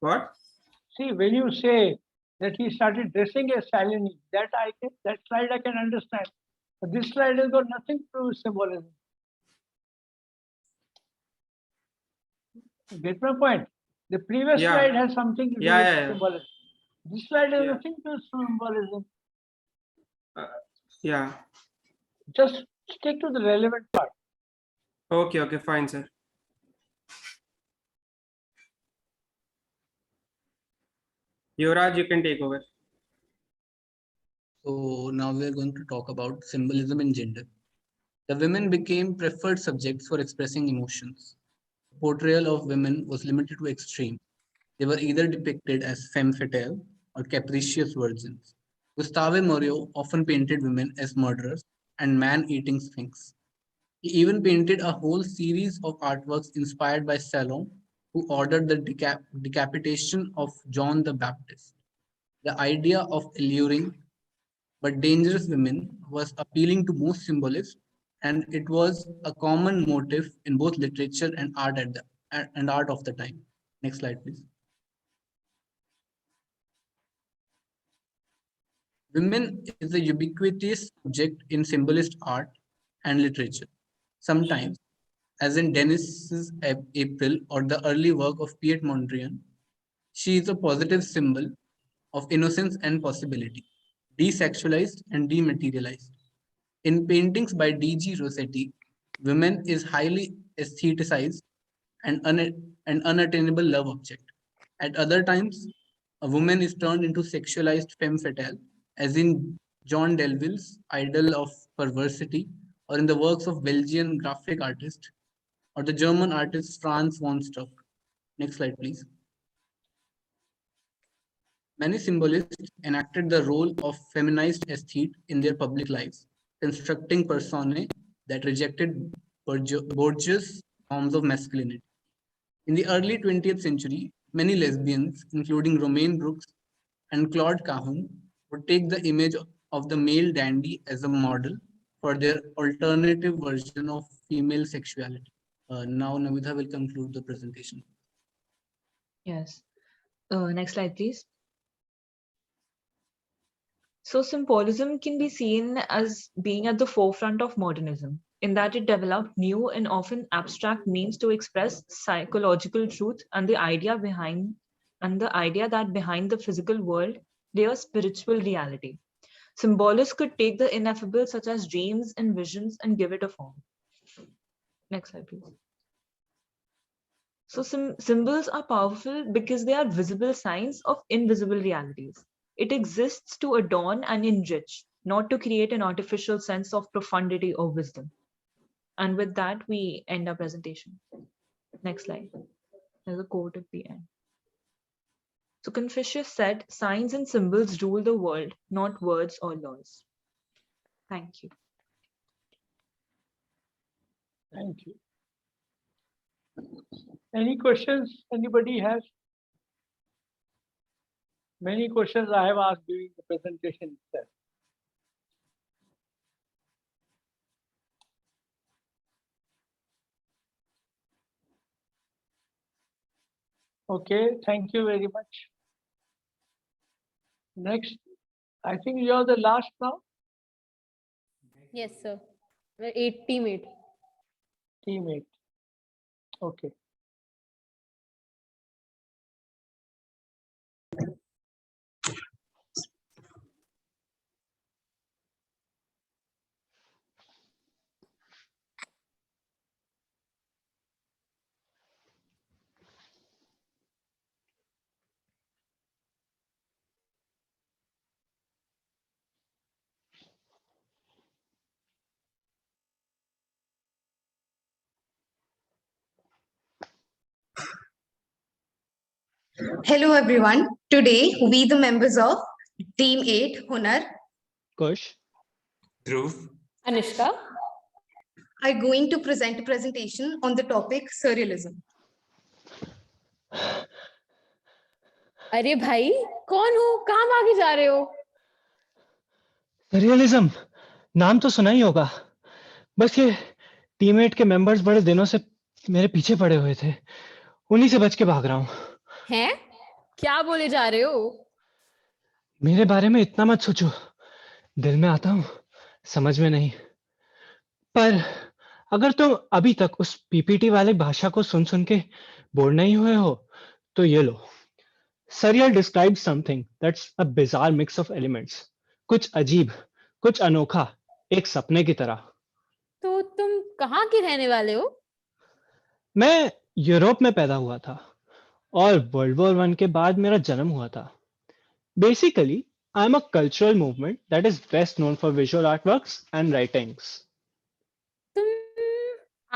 What? See, when you say that he started dressing as Salini, that slide I can understand. But this slide has got nothing to do with symbolism. You get my point? The previous slide has something to do with symbolism. This slide has nothing to do with symbolism. Yeah. Just stick to the relevant part. Okay, fine, sir. Yuvraj, you can take over. So now we are going to talk about symbolism in gender. The women became preferred subjects for expressing emotions. The portrayal of women was limited to extreme. They were either depicted as femme fatale or capricious virgins. Gustave Moreau often painted women as murderers and man-eating sphinx. He even painted a whole series of artworks inspired by Salome, who ordered the decapitation of John the Baptist. The idea of alluring but dangerous women was appealing to most symbolists, and it was a common motif in both literature and art of the time. Next slide, please. Women is a ubiquitous subject in symbolist art and literature. Sometimes, as in Denis's April or the early work of Piet Mondrian, she is a positive symbol of innocence and possibility, desexualized and dematerialized. In paintings by D.G. Rossetti, women is highly aestheticized and an unattainable love object. At other times, a woman is turned into sexualized femme fatale, as in John Delville's Idol of Perversity, or in the works of Belgian graphic artist or the German artist Franz von Stuck. Next slide, please. Many symbolists enacted the role of feminized aesthete in their public lives, constructing personae that rejected bourgeois forms of masculinity. In the early 20th century, many lesbians, including Romaine Brooks and Claude Cahun, would take the image of the male dandy as a model for their alternative version of female sexuality. Now Navidha will conclude the presentation. Yes. Next slide, please. So symbolism can be seen as being at the forefront of modernism, in that it developed new and often abstract means to express psychological truth and the idea that behind the physical world lay a spiritual reality. Symbolists could take the ineffable, such as dreams and visions, and give it a form. Next slide, please. So symbols are powerful because they are visible signs of invisible realities. It exists to adorn and enrich, not to create an artificial sense of profundity or wisdom. And with that, we end our presentation. Next slide. There's a quote at the end. So Confucius said, signs and symbols rule the world, not words or laws. Thank you. Thank you. Any questions anybody has? Many questions I have asked during the presentation itself. Okay, thank you very much. Next, I think you are the last now. Yes, sir. We're teammate. Teammate. Okay. Hello everyone. Today we the members of Team 8 Hunar Kush, Dhruv, Anushka, are going to present a presentation on the topic surrealism. अरे भाई कौन हो, कहाँ भागे जा रहे हो? Realism नाम तो सुना ही होगा, बस ये टीममेट के मेंबर्स बड़े दिनों से मेरे पीछे पड़े हुए थे, उन्हीं से बच के भाग रहा हूँ। हैं? क्या बोले जा रहे हो? मेरे बारे में इतना मत सोचो, दिल में आता हूँ समझ में नहीं। पर अगर तुम अभी तक उस पीपीटी वाले भाषा को सुन सुन के बोर नहीं हुए हो तो ये लो। Surreal describes something that's a bizarre mix of elements. कुछ अजीब, कुछ अनोखा, एक सपने की तरह। तो तुम कहाँ के रहने वाले हो? मैं यूरोप में पैदा हुआ था और वर्ल्ड वॉर 1 के बाद मेरा जन्म हुआ था। Basically, I'm a cultural movement that is best known for visual artworks and writings. तुम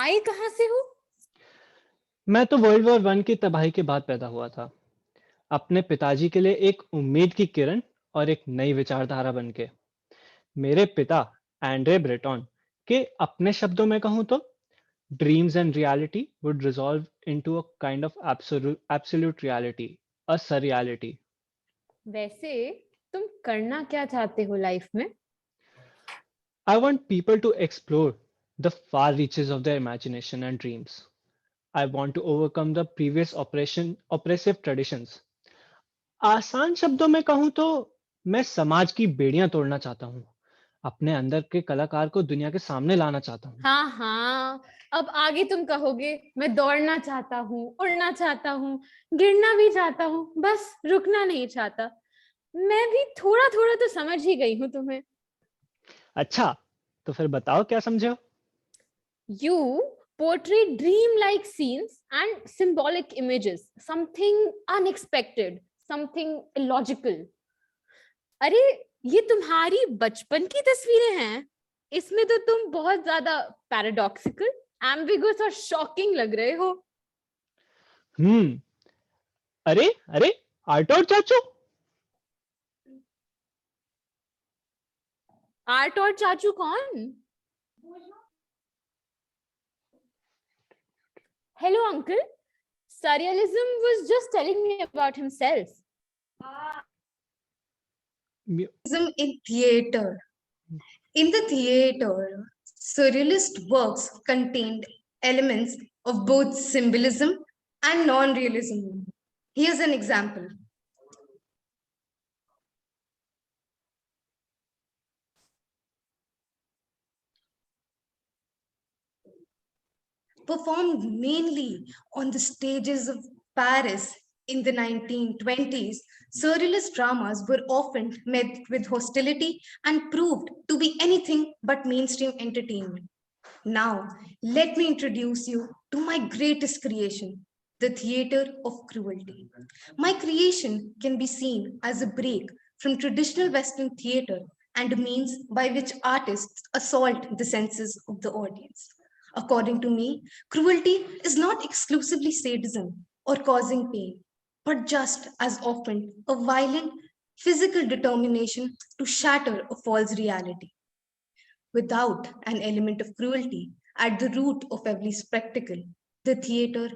आए कहाँ से हो? मैं तो वर्ल्ड वॉर 1 की तबाही के बाद पैदा हुआ था, अपने पिताजी के लिए एक उम्मीद की किरण और एक नई विचारधारा बनके। मेरे पिता एंड्रे ब्रेटॉन के अपने शब्दों में कहूं तो dreams and reality would resolve into a kind of absolute reality, a surreality. वैसे तुम करना क्या चाहते हो लाइफ में? I want people to explore the far reaches of their imagination and dreams. I want to overcome the previous oppressive traditions. आसान शब्दों में कहूं तो मैं समाज की बेड़ियां तोड़ना चाहता हूं, अपने अंदर के कलाकार को दुनिया के सामने लाना चाहता हूं। हाँ हाँ, अब आगे तुम कहोगे मैं दौड़ना चाहता हूँ, उड़ना चाहता हूँ, गिरना भी चाहता हूँ, बस रुकना नहीं चाहता। मैं भी थोड़ा थोड़ा तो समझ ही गई हूँ तुम्हें। अच्छा, तो फिर बताओ क्या समझे हो? You portray dream-like scenes and symbolic images, something unexpected, something illogical. अरे ये तुम्हारी बचपन की तस्वीरें हैं, इसमें तो तुम बहुत ज्यादा पैराडॉक्सिकल, एम्बिगुअस और शॉकिंग लग रहे हो। अरे अरे आर्ट और चाचू, आर्ट और चाचू कौन? Hello uncle, surrealism was just telling me about himself. In theater. In the theater, surrealist works contained elements of both symbolism and non-realism. Here's an example. Performed mainly on the stages of Paris in the 1920s, surrealist dramas were often met with hostility and proved to be anything but mainstream entertainment. Now, let me introduce you to my greatest creation, the theater of cruelty. My creation can be seen as a break from traditional Western theater and a means by which artists assault the senses of the audience. According to me, cruelty is not exclusively sadism or causing pain, but just as often a violent physical determination to shatter a false reality. without an element of cruelty at the root of every spectacle, the theater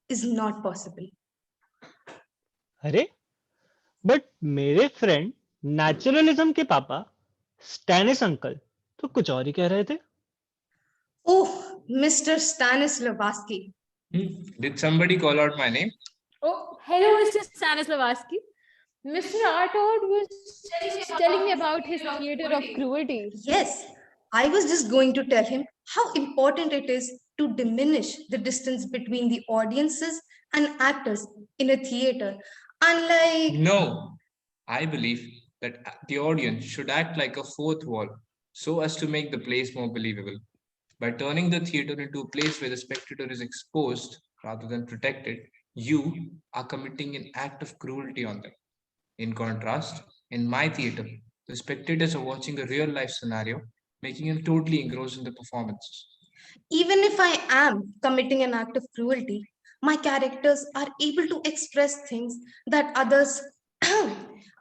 is not possible. अरे but मेरे friend naturalism के पापा स्टैनिस uncle तो कुछ और ही कह रहे थे. Oh, Mr. Stanislavski. Did somebody call out my name? Oh, hello, Mr. Stanislavski. Mr. Artaud was telling me about his theater of cruelty. Yes, I was just going to tell him how important it is to diminish the distance between the audiences and actors in a theater. Unlike. No, I believe that the audience should act like a fourth wall so as to make the place more believable. By turning the theater into a place where the spectator is exposed rather than protected, you are committing an act of cruelty on them. In contrast, in my theater, the spectators are watching a real life scenario, making them totally engrossed in the performance. Even if I am committing an act of cruelty, my characters are able to express things that others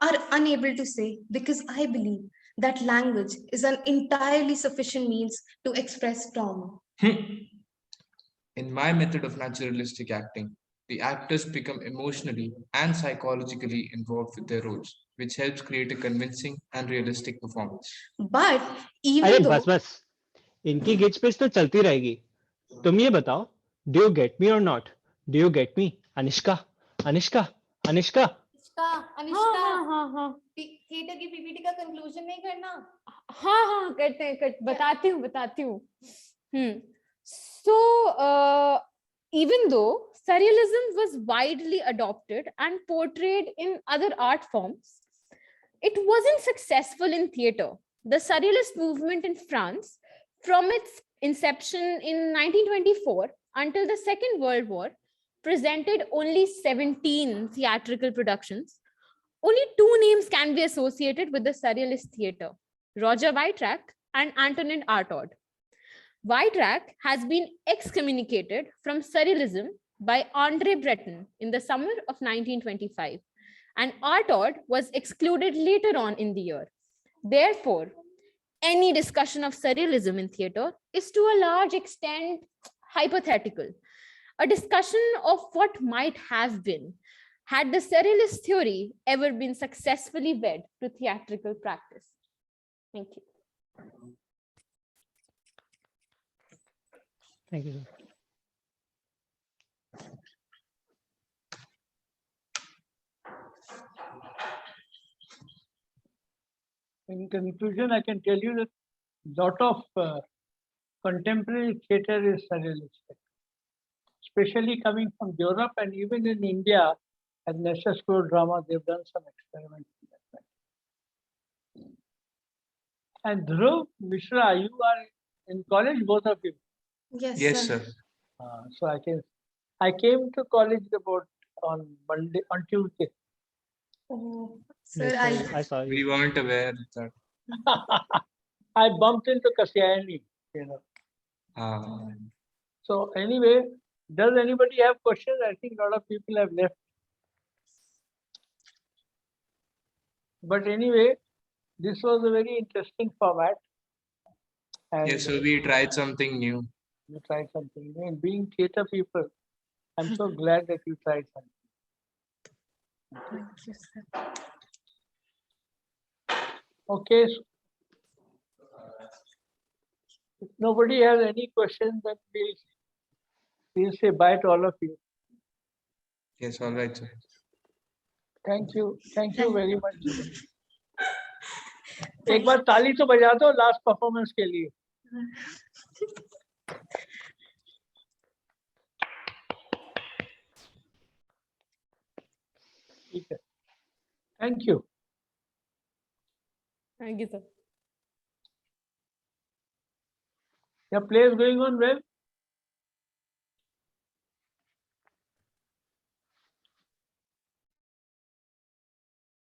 are unable to say, because I believe that language is an entirely sufficient means to express trauma. In my method of naturalistic acting, the actors become emotionally and psychologically involved with their roles, which helps create a convincing and realistic performance. But अरे even though. बस बस इनकी गिच pitch तो चलती रहेगी. तुम ये बताओ, डू यू गेट मी और not? Do you get me? Anishka Anishka Anishka. Anushka, हाँ, थिएटर की पीपीटी का कंक्लूजन नहीं करना? हाँ, करते हैं, बताती हूँ. So, even though surrealism was widely adopted and portrayed in other art forms, it wasn't successful in theater. The surrealist movement in France, from its inception in 1924 until the Second World War, presented only 17 theatrical productions. Only 2 names can be associated with the surrealist theater: Roger Weitrak and Antonin Artaud. Weitrak has been excommunicated from surrealism by André Breton in the summer of 1925, and Artaud was excluded later on in the year. Therefore, any discussion of surrealism in theater is to a large extent hypothetical, a discussion of what might have been had the surrealist theory ever been successfully wed to theatrical practice. Thank you. Thank you, sir. In conclusion, I can tell you that a lot of contemporary theatre is surrealistic, especially coming from Europe, and even in India, at National School of Drama, they've done some experiments. And Dhruv Mishra, you are in college, both of you. Yes, sir. So I came to college about on Tuesday. Oh, Yes, sir, sir, I saw you. We weren't aware of that. I bumped into Kasyayani, you know. So anyway, does anybody have questions? I think a lot of people have left. But anyway, this was a very interesting format. And Yes, so we tried something new. you tried something new. And being theatre people, I'm so glad that you tried something. Thank you, sir. Okay. So if nobody has any questions, then we'll say bye to all of you. Yes, all right, sir. Thank you. Thank you very much. एक बार ताली तो बजा दो last performance के लिए. ठीक है. Thank you. Thank you, sir. Your play is going on well.